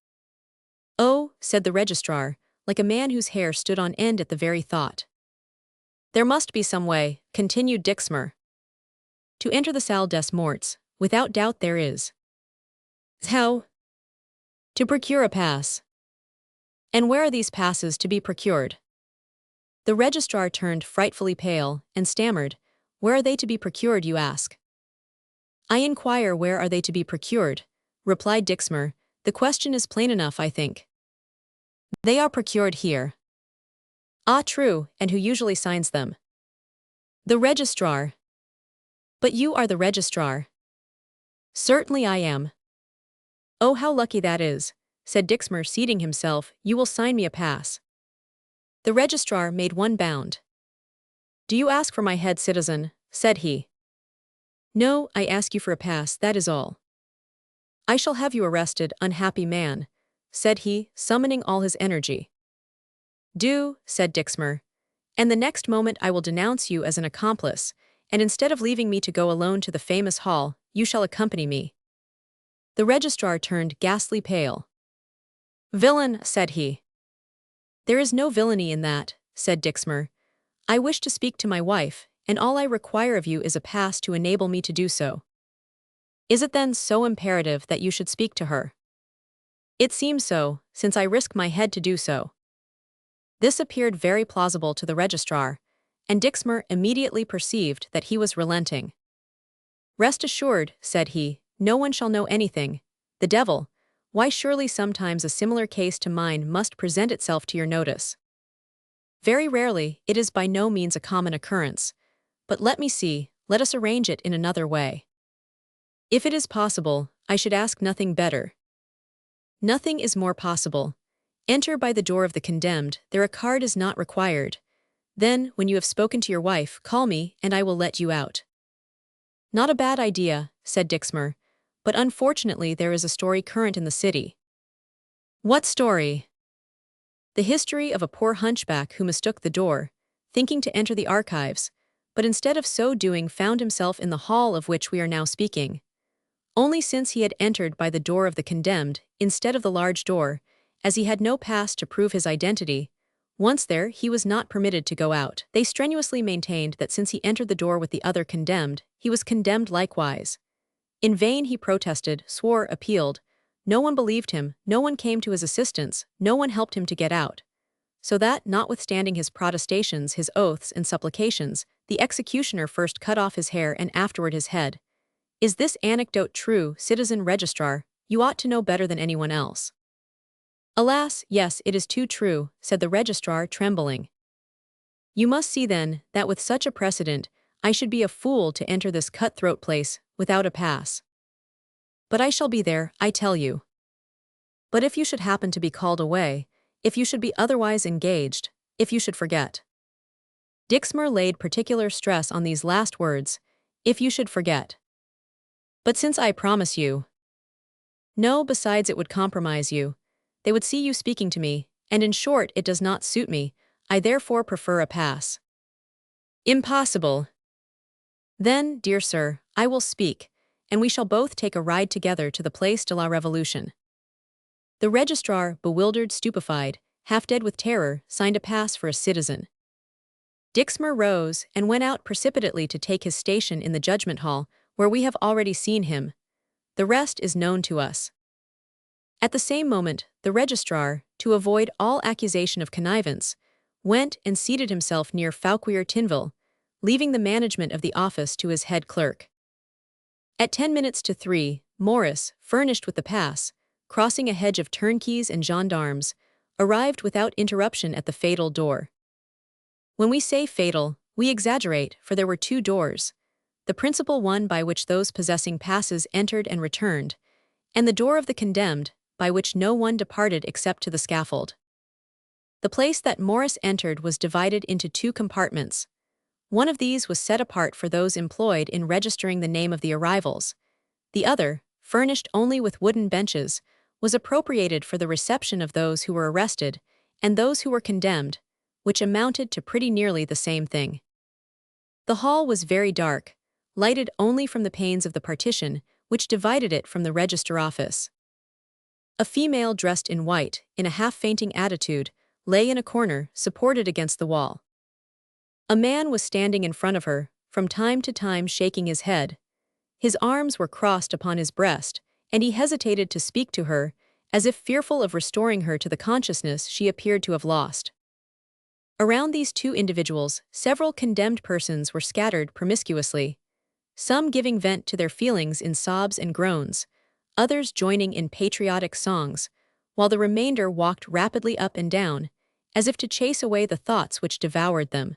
"Oh," said the registrar, like a man whose hair stood on end at the very thought. "There must be some way," continued Dixmer. "To enter the Salle des Morts, without doubt there is." "How?" "To procure a pass." And where are these passes to be procured? The registrar turned frightfully pale and stammered, "Where are they to be procured, you ask?" "I inquire where are they to be procured," replied Dixmer. "The question is plain enough, I think." "They are procured here." "Ah, true, and who usually signs them?" "The registrar." "But you are the registrar." "Certainly I am." "Oh, how lucky that is," said Dixmer, seating himself. "You will sign me a pass." The registrar made one bound. "Do you ask for my head, citizen?" said he. "No, I ask you for a pass, that is all." "I shall have you arrested, unhappy man," said he, summoning all his energy. "Do," said Dixmer. "And the next moment I will denounce you as an accomplice, and instead of leaving me to go alone to the famous hall, you shall accompany me." The registrar turned ghastly pale. "Villain," said he. "There is no villainy in that," said Dixmer. "I wish to speak to my wife, and all I require of you is a pass to enable me to do so." "Is it then so imperative that you should speak to her?" "It seems so, since I risk my head to do so." This appeared very plausible to the registrar, and Dixmer immediately perceived that he was relenting. "Rest assured," said he, "no one shall know anything. The devil! Why, surely sometimes a similar case to mine must present itself to your notice. Very rarely, it is by no means a common occurrence. But let me see, let us arrange it in another way. If it is possible, I should ask nothing better." "Nothing is more possible. Enter by the door of the condemned, there a card is not required. Then, when you have spoken to your wife, call me, and I will let you out." "Not a bad idea," said Dixmer, "but unfortunately there is a story current in the city." "What story?" "The history of a poor hunchback who mistook the door, thinking to enter the archives, but instead of so doing found himself in the hall of which we are now speaking. Only since he had entered by the door of the condemned, instead of the large door, as he had no pass to prove his identity, once there he was not permitted to go out. They strenuously maintained that since he entered the door with the other condemned, he was condemned likewise. In vain he protested, swore, appealed. No one believed him, no one came to his assistance, no one helped him to get out. So that, notwithstanding his protestations, his oaths, and supplications, the executioner first cut off his hair and afterward his head. Is this anecdote true, citizen registrar? You ought to know better than anyone else." "Alas, yes, it is too true," said the registrar, trembling. "You must see, then, that with such a precedent, I should be a fool to enter this cutthroat place without a pass. But I shall be there, I tell you. But if you should happen to be called away, if you should be otherwise engaged, if you should forget." Dixmer laid particular stress on these last words, "if you should forget." "But since I promise you—" "No, besides it would compromise you. They would see you speaking to me, and in short it does not suit me, I therefore prefer a pass." "Impossible." "Then, dear sir, I will speak, and we shall both take a ride together to the Place de la Révolution." The registrar, bewildered, stupefied, half dead with terror, signed a pass for a citizen. Dixmer rose and went out precipitately to take his station in the judgment hall, where we have already seen him. The rest is known to us. At the same moment, the registrar, to avoid all accusation of connivance, went and seated himself near Fauquier Tinville, leaving the management of the office to his head clerk. At 3:10, Morris, furnished with the pass, crossing a hedge of turnkeys and gendarmes, arrived without interruption at the fatal door. When we say fatal, we exaggerate, for there were two doors, the principal one by which those possessing passes entered and returned, and the door of the condemned, by which no one departed except to the scaffold. The place that Morris entered was divided into two compartments. One of these was set apart for those employed in registering the name of the arrivals. The other, furnished only with wooden benches, was appropriated for the reception of those who were arrested and those who were condemned, which amounted to pretty nearly the same thing. The hall was very dark, lighted only from the panes of the partition which divided it from the register office. A female dressed in white, in a half-fainting attitude, lay in a corner, supported against the wall. A man was standing in front of her, from time to time shaking his head. His arms were crossed upon his breast, and he hesitated to speak to her, as if fearful of restoring her to the consciousness she appeared to have lost. Around these two individuals, several condemned persons were scattered promiscuously, some giving vent to their feelings in sobs and groans, others joining in patriotic songs, while the remainder walked rapidly up and down, as if to chase away the thoughts which devoured them.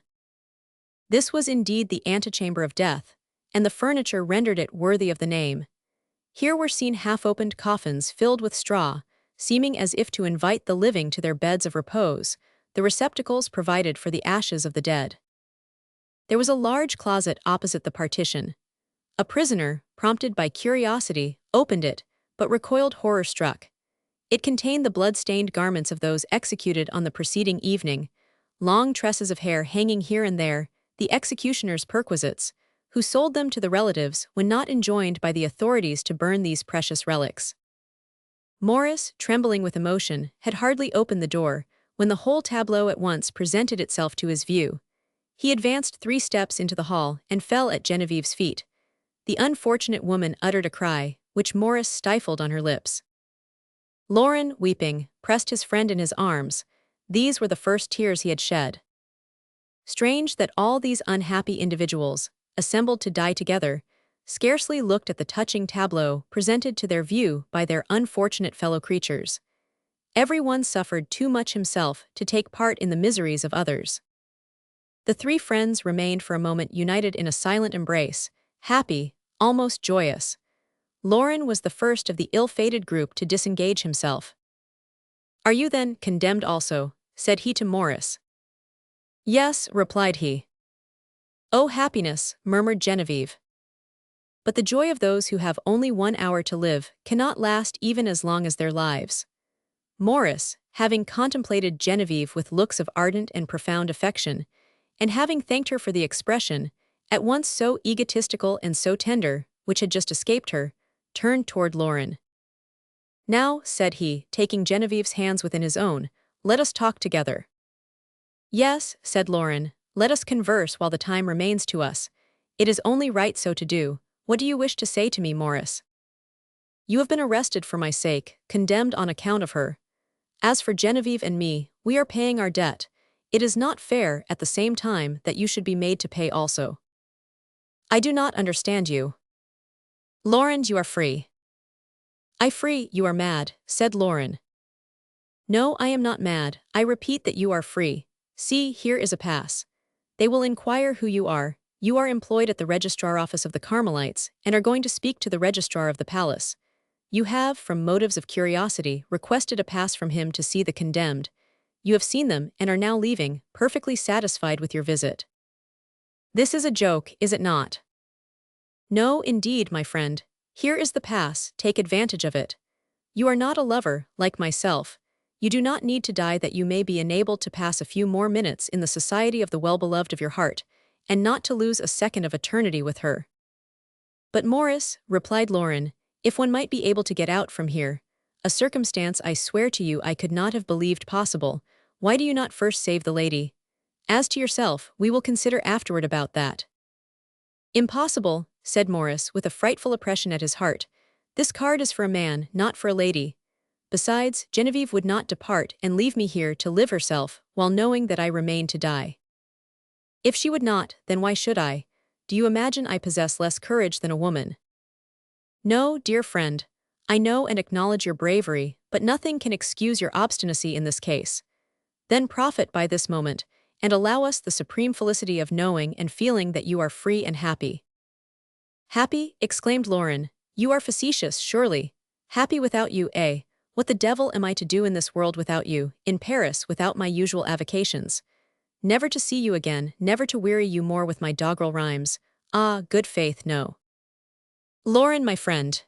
This was indeed the antechamber of death, and the furniture rendered it worthy of the name. Here were seen half-opened coffins filled with straw, seeming as if to invite the living to their beds of repose, the receptacles provided for the ashes of the dead. There was a large closet opposite the partition. A prisoner, prompted by curiosity, opened it, but recoiled horror-struck. It contained the blood-stained garments of those executed on the preceding evening, long tresses of hair hanging here and there, the executioner's perquisites, who sold them to the relatives when not enjoined by the authorities to burn these precious relics. Maurice, trembling with emotion, had hardly opened the door, when the whole tableau at once presented itself to his view. He advanced 3 steps into the hall and fell at Genevieve's feet. The unfortunate woman uttered a cry, which Maurice stifled on her lips. Laurent, weeping, pressed his friend in his arms. These were the first tears he had shed. Strange that all these unhappy individuals, assembled to die together, scarcely looked at the touching tableau presented to their view by their unfortunate fellow creatures. Every one suffered too much himself to take part in the miseries of others. The 3 friends remained for a moment united in a silent embrace, happy, almost joyous. Laurent was the first of the ill-fated group to disengage himself. "Are you then condemned also?" said he to Maurice. "Yes," replied he. "Oh, happiness," murmured Genevieve. But the joy of those who have only 1 hour to live cannot last even as long as their lives. Maurice, having contemplated Genevieve with looks of ardent and profound affection, and having thanked her for the expression, at once so egotistical and so tender, which had just escaped her, turned toward Laurent. "Now," said he, taking Genevieve's hands within his own, "let us talk together." "Yes," said Laurent, "let us converse while the time remains to us. It is only right so to do. What do you wish to say to me, Maurice?" "You have been arrested for my sake, condemned on account of her. As for Genevieve and me, we are paying our debt. It is not fair, at the same time, that you should be made to pay also." "I do not understand you." "Laurent, you are free." "I free, you are mad," said Laurent. "No, I am not mad, I repeat that you are free. See, here is a pass. They will inquire who you are employed at the registrar office of the Carmelites, and are going to speak to the registrar of the palace. You have, from motives of curiosity, requested a pass from him to see the condemned. You have seen them, and are now leaving, perfectly satisfied with your visit. This is a joke, is it not?" "No, indeed, my friend. Here is the pass, take advantage of it. You are not a lover, like myself. You do not need to die that you may be enabled to pass a few more minutes in the society of the well-beloved of your heart, and not to lose a second of eternity with her." "But Maurice," replied Laurent, "if one might be able to get out from here, a circumstance I swear to you I could not have believed possible, why do you not first save the lady? As to yourself, we will consider afterward about that." "Impossible," said Maurice with a frightful oppression at his heart. "This card is for a man, not for a lady. Besides, Genevieve would not depart and leave me here to live herself, while knowing that I remain to die. If she would not, then why should I? Do you imagine I possess less courage than a woman?" "No, dear friend. I know and acknowledge your bravery, but nothing can excuse your obstinacy in this case. Then profit by this moment, and allow us the supreme felicity of knowing and feeling that you are free and happy." "Happy?" exclaimed Laurent. "You are facetious, surely. Happy without you, eh? What the devil am I to do in this world without you, in Paris without my usual avocations? Never to see you again, never to weary you more with my doggerel rhymes. Ah, good faith, no." "Laurent, my friend."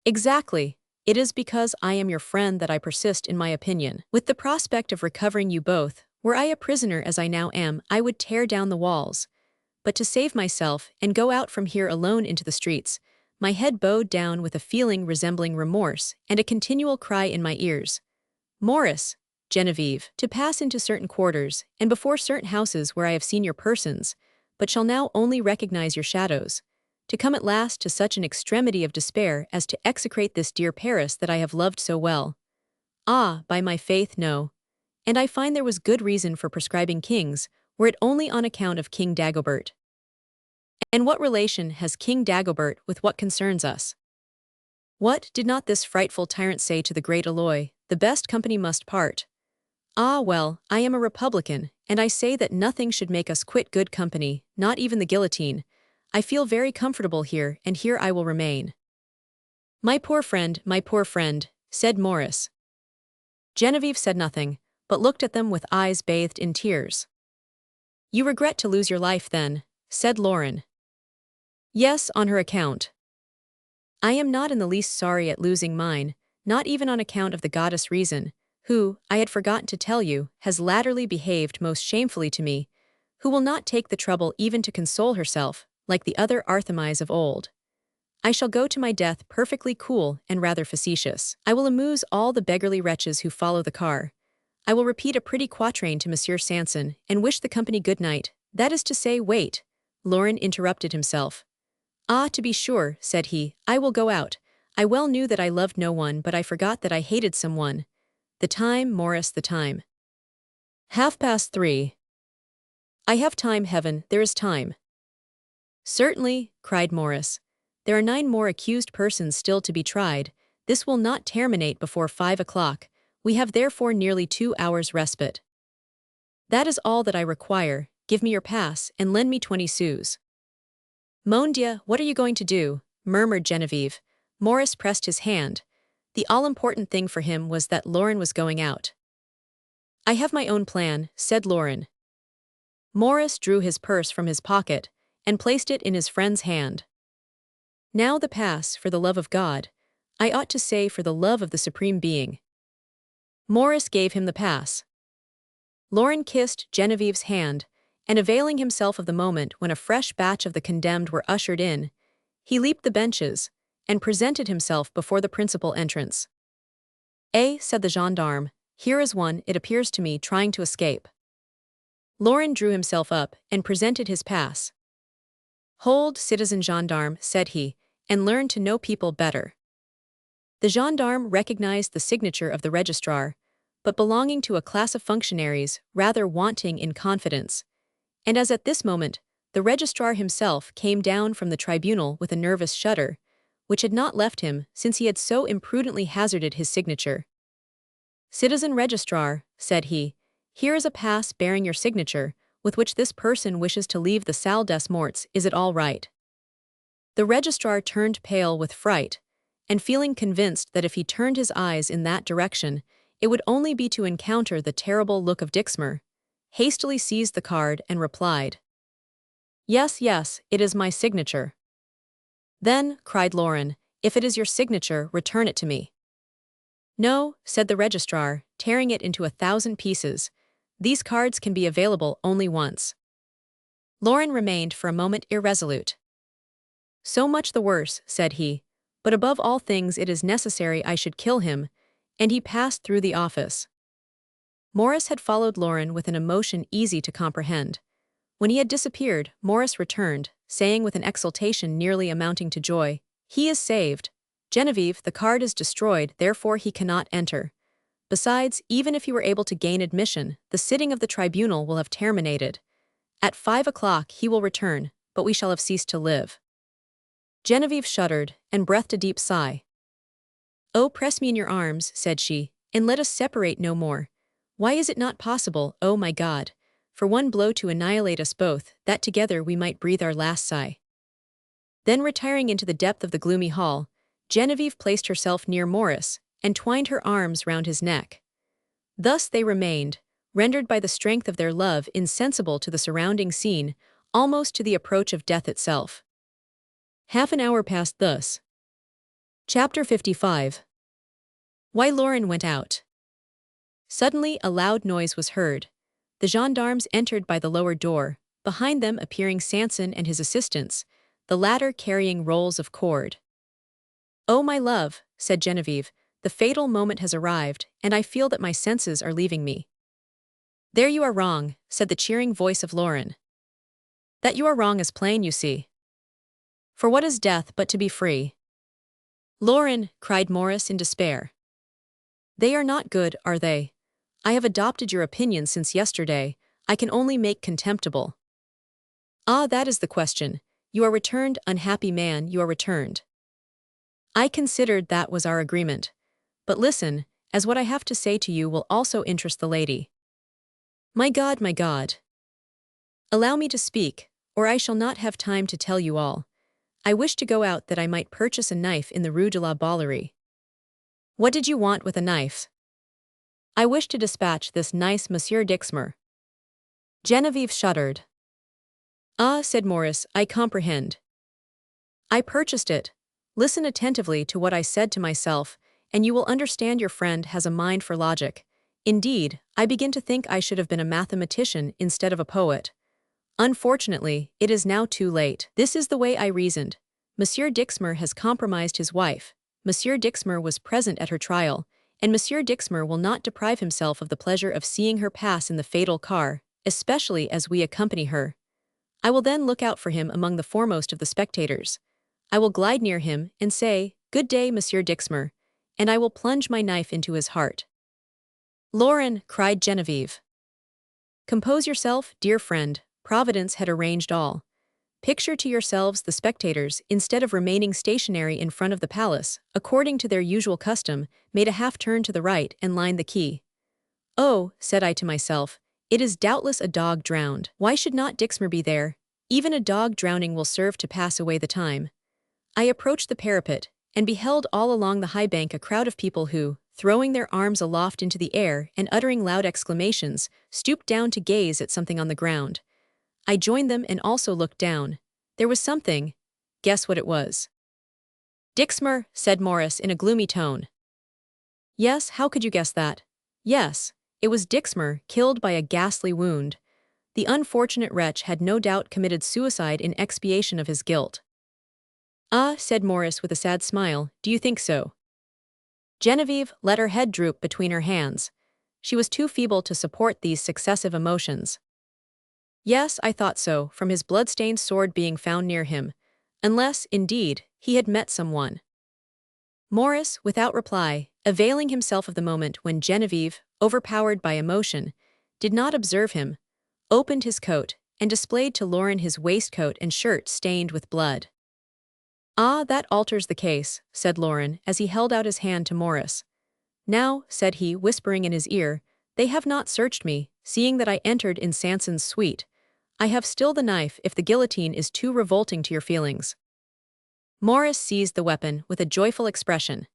"Exactly. It is because I am your friend that I persist in my opinion. With the prospect of recovering you both, were I a prisoner as I now am, I would tear down the walls. But to save myself, and go out from here alone into the streets, my head bowed down with a feeling resembling remorse, and a continual cry in my ears, 'Maurice, Genevieve,' to pass into certain quarters, and before certain houses where I have seen your persons, but shall now only recognize your shadows. to come at last to such an extremity of despair as to execrate this dear Paris that I have loved so well. Ah, by my faith, no. And I find there was good reason for prescribing kings, were it only on account of King Dagobert. And what relation has King Dagobert with what concerns us? What did not this frightful tyrant say to the great Aloy, the best company must part? Ah well, I am a republican, and I say that nothing should make us quit good company, not even the guillotine. I feel very comfortable here, and here I will remain. My poor friend, said Maurice. Genevieve said nothing, but looked at them with eyes bathed in tears. You regret to lose your life then, said Lauren. Yes, on her account. I am not in the least sorry at losing mine, not even on account of the goddess Reason, who, I had forgotten to tell you, has latterly behaved most shamefully to me, who will not take the trouble even to console herself, like the other Artemis of old. I shall go to my death perfectly cool and rather facetious. I will amuse all the beggarly wretches who follow the car. I will repeat a pretty quatrain to Monsieur Sanson, and wish the company good night, that is to say, wait. Lauren interrupted himself. Ah, to be sure, said he, I will go out. I well knew that I loved no one, but I forgot that I hated someone. The time, Maurice, the time. 3:30. I have time, heaven, there is time. Certainly, cried Maurice. There are 9 more accused persons still to be tried. This will not terminate before 5 o'clock. We have therefore nearly 2 hours respite. That is all that I require. Give me your pass, and lend me 20 sous. Mon Dieu, what are you going to do? Murmured Genevieve. Maurice pressed his hand. The all-important thing for him was that Lauren was going out. I have my own plan, said Lauren. Maurice drew his purse from his pocket and placed it in his friend's hand. Now the pass, for the love of God. I ought to say for the love of the Supreme Being. Maurice gave him the pass. Lauren kissed Genevieve's hand, and availing himself of the moment when a fresh batch of the condemned were ushered in, he leaped the benches and presented himself before the principal entrance. Said the gendarme, here is one, it appears to me, trying to escape. Lauren drew himself up and presented his pass. Hold, citizen gendarme, said he, and learn to know people better. The gendarme recognized the signature of the registrar, but belonging to a class of functionaries rather wanting in confidence, and as at this moment, the registrar himself came down from the tribunal with a nervous shudder, which had not left him since he had so imprudently hazarded his signature. Citizen registrar, said he, here is a pass bearing your signature, with which this person wishes to leave the Salle des Morts. Is it all right? The registrar turned pale with fright, and feeling convinced that if he turned his eyes in that direction, it would only be to encounter the terrible look of Dixmer, hastily seized the card and replied. Yes, it is my signature. Then, cried Lauren, if it is your signature, return it to me. No, said the registrar, tearing it into 1,000 pieces. These cards can be available only once. Lauren remained for a moment irresolute. So much the worse, said he, but above all things it is necessary I should kill him, and he passed through the office. Maurice had followed Lauren with an emotion easy to comprehend. When he had disappeared, Maurice returned, saying with an exultation nearly amounting to joy, he is saved. Genevieve, the card is destroyed, therefore he cannot enter. Besides, even if he were able to gain admission, the sitting of the tribunal will have terminated. At 5 o'clock he will return, but we shall have ceased to live. Genevieve shuddered and breathed a deep sigh. Oh, press me in your arms, said she, and let us separate no more. Why is it not possible, oh my God, for one blow to annihilate us both, that together we might breathe our last sigh? Then retiring into the depth of the gloomy hall, Genevieve placed herself near Maurice and twined her arms round his neck. Thus they remained, rendered by the strength of their love insensible to the surrounding scene, almost to the approach of death itself. Half an hour passed thus. Chapter 55. Why Lauren went out. Suddenly a loud noise was heard. The gendarmes entered by the lower door, behind them appearing Sanson and his assistants, the latter carrying rolls of cord. Oh, my love, said Genevieve, the fatal moment has arrived, and I feel that my senses are leaving me. There you are wrong, said the cheering voice of Lauren. That you are wrong is plain, you see. For what is death but to be free? Lauren, cried Morris in despair. They are not good, are they? I have adopted your opinion since yesterday. I can only make contemptible. Ah, that is the question. You are returned, unhappy man, you are returned. I considered that was our agreement. But listen, as what I have to say to you will also interest the lady. My God, my God. Allow me to speak, or I shall not have time to tell you all. I wish to go out that I might purchase a knife in the Rue de la Ballerie. What did you want with a knife? I wish to dispatch this nice Monsieur Dixmer. Genevieve shuddered. Ah, said Morris, I comprehend. I purchased it. Listen attentively to what I said to myself, and you will understand your friend has a mind for logic. Indeed, I begin to think I should have been a mathematician instead of a poet. Unfortunately, it is now too late. This is the way I reasoned. Monsieur Dixmer has compromised his wife. Monsieur Dixmer was present at her trial, and Monsieur Dixmer will not deprive himself of the pleasure of seeing her pass in the fatal car, especially as we accompany her. I will then look out for him among the foremost of the spectators. I will glide near him and say, Good day, Monsieur Dixmer, and I will plunge my knife into his heart. Lauren, cried Genevieve. Compose yourself, dear friend, Providence had arranged all. Picture to yourselves the spectators, instead of remaining stationary in front of the palace, according to their usual custom, made a half-turn to the right and lined the quay. Oh, said I to myself, it is doubtless a dog drowned. Why should not Dixmer be there? Even a dog drowning will serve to pass away the time. I approached the parapet, and beheld all along the high bank a crowd of people who, throwing their arms aloft into the air and uttering loud exclamations, stooped down to gaze at something on the ground. I joined them and also looked down. There was something. Guess what it was. Dixmer, said Morris in a gloomy tone. Yes, how could you guess that? Yes, it was Dixmer, killed by a ghastly wound. The unfortunate wretch had no doubt committed suicide in expiation of his guilt. Ah, said Morris with a sad smile, do you think so? Genevieve let her head droop between her hands. She was too feeble to support these successive emotions. Yes, I thought so, from his blood-stained sword being found near him, unless, indeed, he had met someone. Morris, without reply, availing himself of the moment when Genevieve, overpowered by emotion, did not observe him, opened his coat, and displayed to Lauren his waistcoat and shirt stained with blood. Ah, that alters the case, said Lauren as he held out his hand to Morris. Now, said he, whispering in his ear, they have not searched me, seeing that I entered in Sanson's suite. I have still the knife if the guillotine is too revolting to your feelings. Morris seized the weapon with a joyful expression.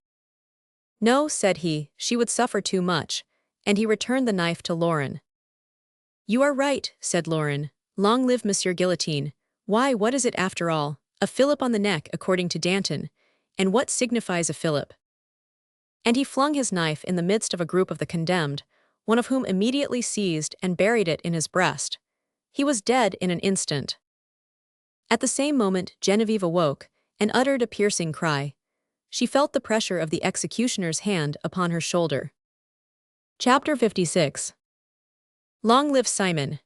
No, said he, she would suffer too much, and he returned the knife to Lauren. You are right, said Lauren. Long live Monsieur Guillotine. Why, what is it after all? A fillip on the neck, according to Danton. And what signifies a fillip? And he flung his knife in the midst of a group of the condemned, one of whom immediately seized and buried it in his breast. He was dead in an instant. At the same moment, Genevieve awoke and uttered a piercing cry. She felt the pressure of the executioner's hand upon her shoulder. Chapter 56. Long live Simon.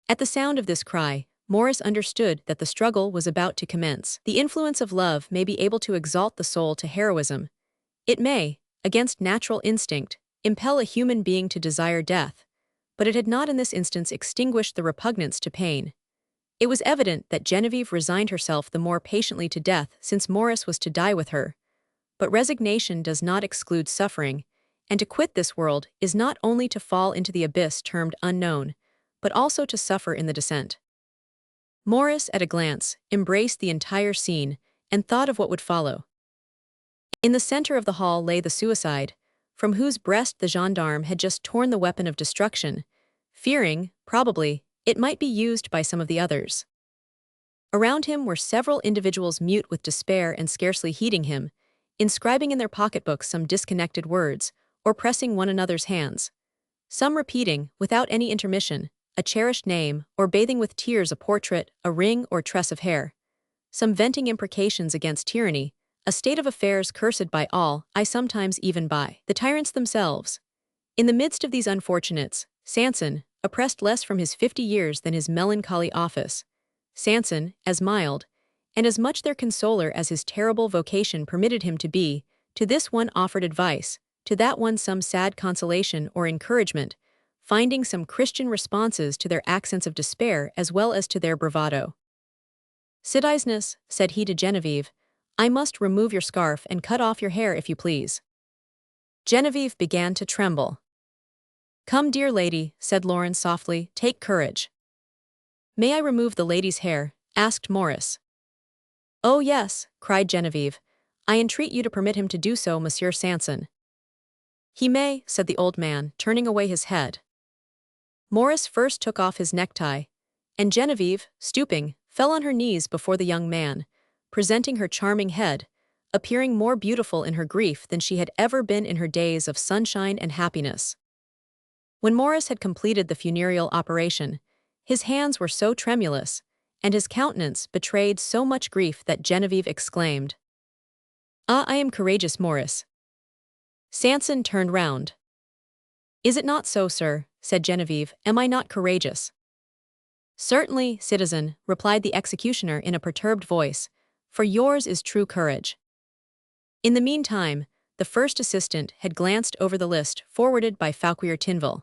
At the sound of this cry, Morris understood that the struggle was about to commence. The influence of love may be able to exalt the soul to heroism. It may, against natural instinct, impel a human being to desire death, but it had not in this instance extinguished the repugnance to pain. It was evident that Genevieve resigned herself the more patiently to death since Morris was to die with her. But resignation does not exclude suffering, and to quit this world is not only to fall into the abyss termed unknown, but also to suffer in the descent. Morris, at a glance, embraced the entire scene and thought of what would follow. In the center of the hall lay the suicide, from whose breast the gendarme had just torn the weapon of destruction, fearing, probably, it might be used by some of the others. Around him were several individuals mute with despair and scarcely heeding him, inscribing in their pocketbooks some disconnected words, or pressing one another's hands. Some repeating, without any intermission, a cherished name, or bathing with tears a portrait, a ring, or tress of hair. Some venting imprecations against tyranny, a state of affairs cursed by all, I sometimes even by the tyrants themselves. In the midst of these unfortunates, Sanson, oppressed less from his 50 years than his melancholy office, Sanson, as mild, and as much their consoler as his terrible vocation permitted him to be, to this one offered advice, to that one some sad consolation or encouragement, finding some Christian responses to their accents of despair as well as to their bravado. Citizeness, said he to Genevieve, I must remove your scarf and cut off your hair if you please. Genevieve began to tremble. Come, dear lady, said Lauren softly, take courage. May I remove the lady's hair? Asked Maurice. Oh yes, cried Genevieve. I entreat you to permit him to do so, Monsieur Sanson. He may, said the old man, turning away his head. Maurice first took off his necktie, and Genevieve, stooping, fell on her knees before the young man, presenting her charming head, appearing more beautiful in her grief than she had ever been in her days of sunshine and happiness. When Maurice had completed the funereal operation, his hands were so tremulous, and his countenance betrayed so much grief that Genevieve exclaimed, Ah, I am courageous, Maurice. Sanson turned round. Is it not so, sir? Said Genevieve. Am I not courageous? Certainly, citizen, replied the executioner in a perturbed voice, for yours is true courage. In the meantime, the first assistant had glanced over the list forwarded by Fauquier Tinville.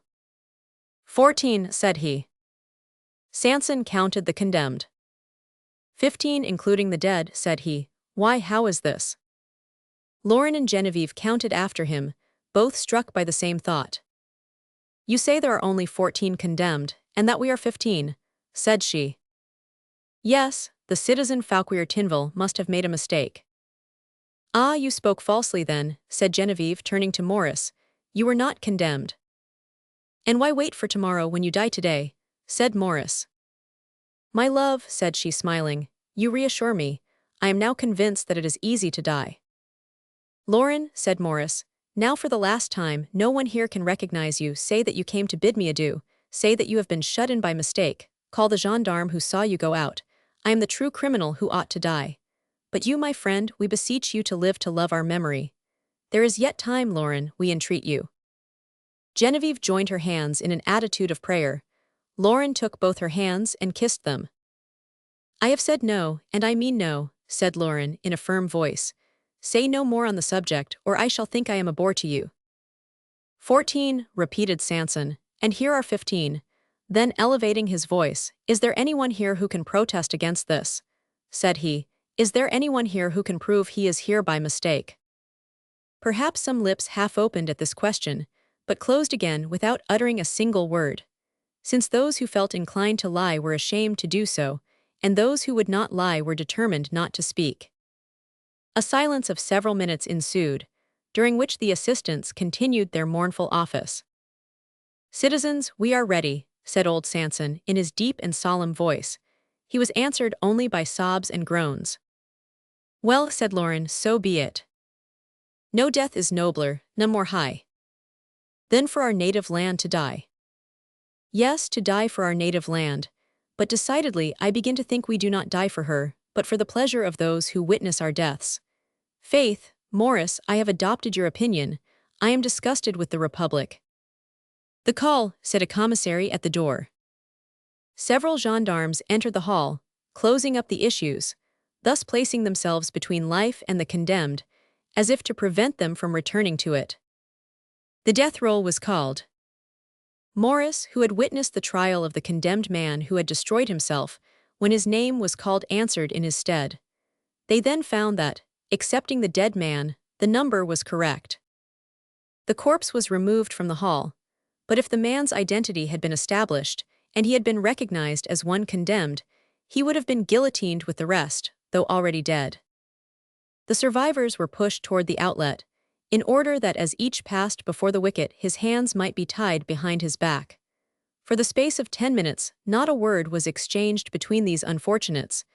14, said he. Sanson counted the condemned. 15 including the dead, said he. Why, how is this? Lauren and Genevieve counted after him, both struck by the same thought. You say there are only 14 condemned, and that we are 15, said she. Yes, the citizen Fauquier Tinville must have made a mistake. Ah, you spoke falsely then, said Genevieve, turning to Maurice. You were not condemned. And why wait for tomorrow when you die today? Said Maurice. My love, said she smiling, you reassure me. I am now convinced that it is easy to die. Lauren, said Maurice, now for the last time, no one here can recognize you. Say that you came to bid me adieu. Say that you have been shut in by mistake. Call the gendarme who saw you go out. I am the true criminal who ought to die. But you, my friend, we beseech you to live to love our memory. There is yet time, Lauren, we entreat you. Genevieve joined her hands in an attitude of prayer. Lauren took both her hands and kissed them. I have said no, and I mean no, said Lauren in a firm voice. Say no more on the subject, or I shall think I am a bore to you. 14, repeated Sanson, and here are 15. Then elevating his voice, is there anyone here who can protest against this? Said he, is there anyone here who can prove he is here by mistake? Perhaps some lips half opened at this question, but closed again without uttering a single word, since those who felt inclined to lie were ashamed to do so, and those who would not lie were determined not to speak. A silence of several minutes ensued, during which the assistants continued their mournful office. Citizens, we are ready, said old Sanson in his deep and solemn voice. He was answered only by sobs and groans. Well, said Lauren, so be it. No death is nobler, none more high. Than for our native land to die. Yes, to die for our native land, but decidedly I begin to think we do not die for her, but for the pleasure of those who witness our deaths. Faith, Maurice, I have adopted your opinion. I am disgusted with the Republic. The call, said a commissary at the door. Several gendarmes entered the hall, closing up the issues, thus placing themselves between life and the condemned, as if to prevent them from returning to it. The death roll was called. Maurice, who had witnessed the trial of the condemned man who had destroyed himself, when his name was called, answered in his stead. They then found that, excepting the dead man, the number was correct. The corpse was removed from the hall, but if the man's identity had been established, and he had been recognized as one condemned, he would have been guillotined with the rest, though already dead. The survivors were pushed toward the outlet, in order that as each passed before the wicket his hands might be tied behind his back. For the space of 10 minutes, not a word was exchanged between these unfortunates.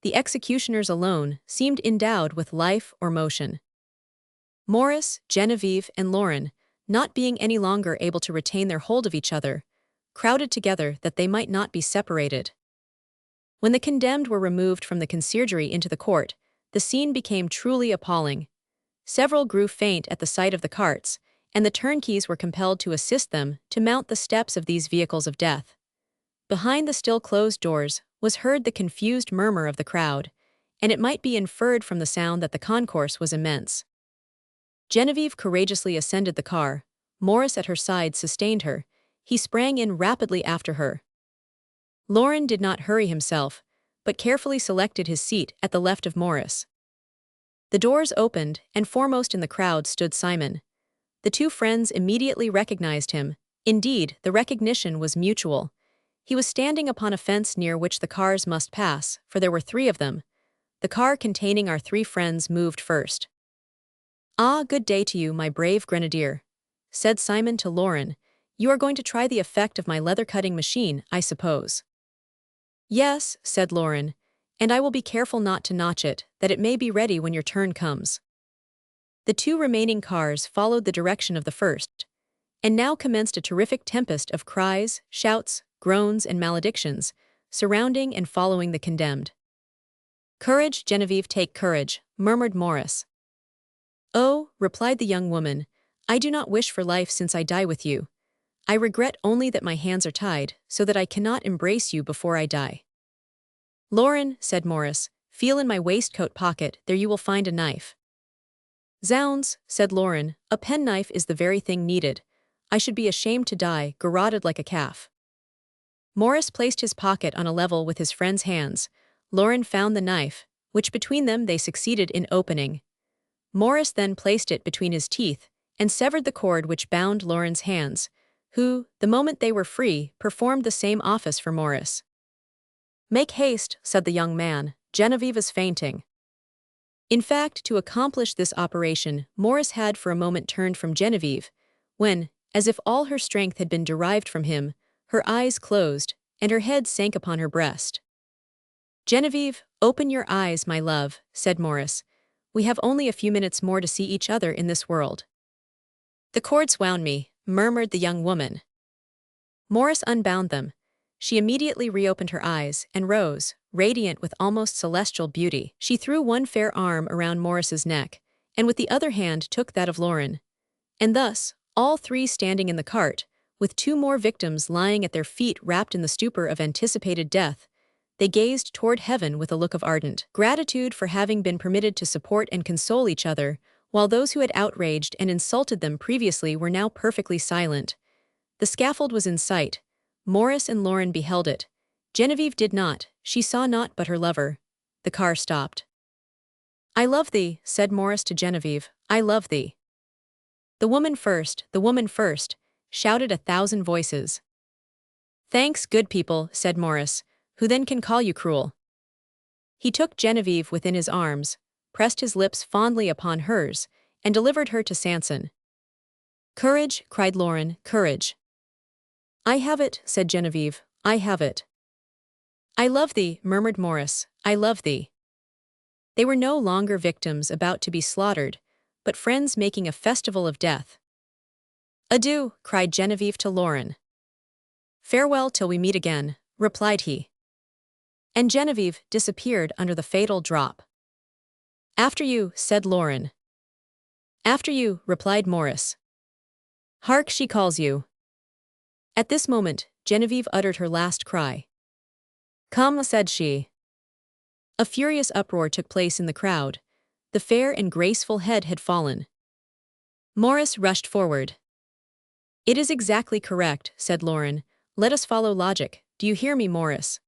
The executioners alone seemed endowed with life or motion. Maurice, Genevieve, and Lauren, not being any longer able to retain their hold of each other, crowded together that they might not be separated. When the condemned were removed from the conciergerie into the court, the scene became truly appalling. Several grew faint at the sight of the carts, and the turnkeys were compelled to assist them to mount the steps of these vehicles of death. Behind the still closed doors was heard the confused murmur of the crowd, and it might be inferred from the sound that the concourse was immense. Genevieve courageously ascended the car. Morris at her side sustained her. He sprang in rapidly after her. Lauren did not hurry himself, but carefully selected his seat at the left of Morris. The doors opened, and foremost in the crowd stood Simon. The two friends immediately recognized him. Indeed, the recognition was mutual. He was standing upon a fence near which the cars must pass, for there were three of them. The car containing our three friends moved first. "Ah, good day to you, my brave grenadier," said Simon to Lauren. "You are going to try the effect of my leather-cutting machine, I suppose." "Yes," said Lauren, "and I will be careful not to notch it, that it may be ready when your turn comes." The two remaining cars followed the direction of the first, and now commenced a terrific tempest of cries, shouts, groans, and maledictions, surrounding and following the condemned. "Courage, Genevieve, take courage," murmured Morris. "Oh," replied the young woman, "I do not wish for life since I die with you. I regret only that my hands are tied, so that I cannot embrace you before I die." "Lauren," said Morris, "feel in my waistcoat pocket, there you will find a knife." "Zounds," said Lauren, "a penknife is the very thing needed. I should be ashamed to die, garroted like a calf." Morris placed his pocket on a level with his friend's hands. Lauren found the knife, which between them they succeeded in opening. Morris then placed it between his teeth, and severed the cord which bound Lauren's hands, who, the moment they were free, performed the same office for Morris. "Make haste," said the young man, "Genevieve is fainting." In fact, to accomplish this operation, Morris had for a moment turned from Genevieve, when, as if all her strength had been derived from him, her eyes closed, and her head sank upon her breast. "Genevieve, open your eyes, my love," said Morris. "We have only a few minutes more to see each other in this world." "The cords wound me," murmured the young woman. Morris unbound them. She immediately reopened her eyes, and rose, radiant with almost celestial beauty. She threw one fair arm around Morris's neck, and with the other hand took that of Lauren. And thus, all three standing in the cart, with two more victims lying at their feet wrapped in the stupor of anticipated death, they gazed toward heaven with a look of ardent gratitude for having been permitted to support and console each other, while those who had outraged and insulted them previously were now perfectly silent. The scaffold was in sight. Morris and Lauren beheld it. Genevieve did not, she saw naught but her lover. The car stopped. "I love thee," said Morris to Genevieve, "I love thee." The woman first," shouted 1,000 voices. "Thanks, good people," said Morris, "who then can call you cruel?" He took Genevieve within his arms, pressed his lips fondly upon hers, and delivered her to Sanson. "Courage," cried Lauren, "courage." "I have it," said Genevieve, "I have it." "I love thee," murmured Morris, "I love thee." They were no longer victims about to be slaughtered, but friends making a festival of death. "Adieu," cried Genevieve to Lauren. "Farewell till we meet again," replied he. And Genevieve disappeared under the fatal drop. "After you," said Lauren. "After you," replied Morris. "Hark, she calls you." At this moment, Genevieve uttered her last cry. "Come," said she. A furious uproar took place in the crowd. The fair and graceful head had fallen. Morris rushed forward. "It is exactly correct," said Lauren. "Let us follow logic. Do you hear me, Morris?"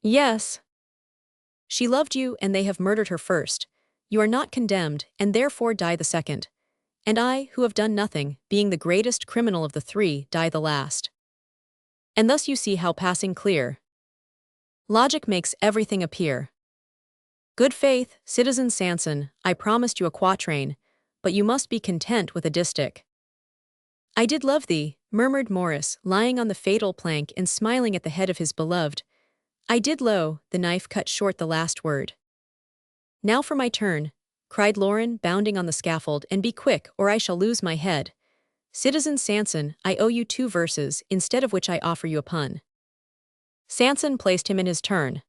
"Yes." "She loved you, and they have murdered her first. You are not condemned, and therefore die the second. And I, who have done nothing, being the greatest criminal of the three, die the last. And thus you see how passing clear. Logic makes everything appear. Good faith, citizen Sanson, I promised you a quatrain, but you must be content with a distich." "I did love thee," murmured Morris, lying on the fatal plank and smiling at the head of his beloved. "I did lo," the knife cut short the last word. "Now for my turn," cried Lauren, bounding on the scaffold, "and be quick, or I shall lose my head. Citizen Sanson, I owe you 2 verses, instead of which I offer you a pun." Sanson placed him in his turn.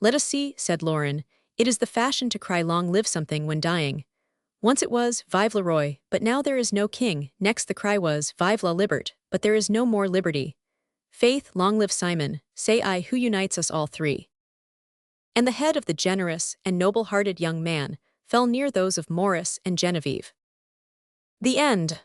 "Let us see," said Lauren. "It is the fashion to cry long live something when dying. Once it was, Vive le Roi, but now there is no king. Next the cry was, Vive la Libert, but there is no more liberty. Faith, long live Simon, say I, who unites us all three." and the head of the generous and noble-hearted young man fell near those of Maurice and Genevieve. The end.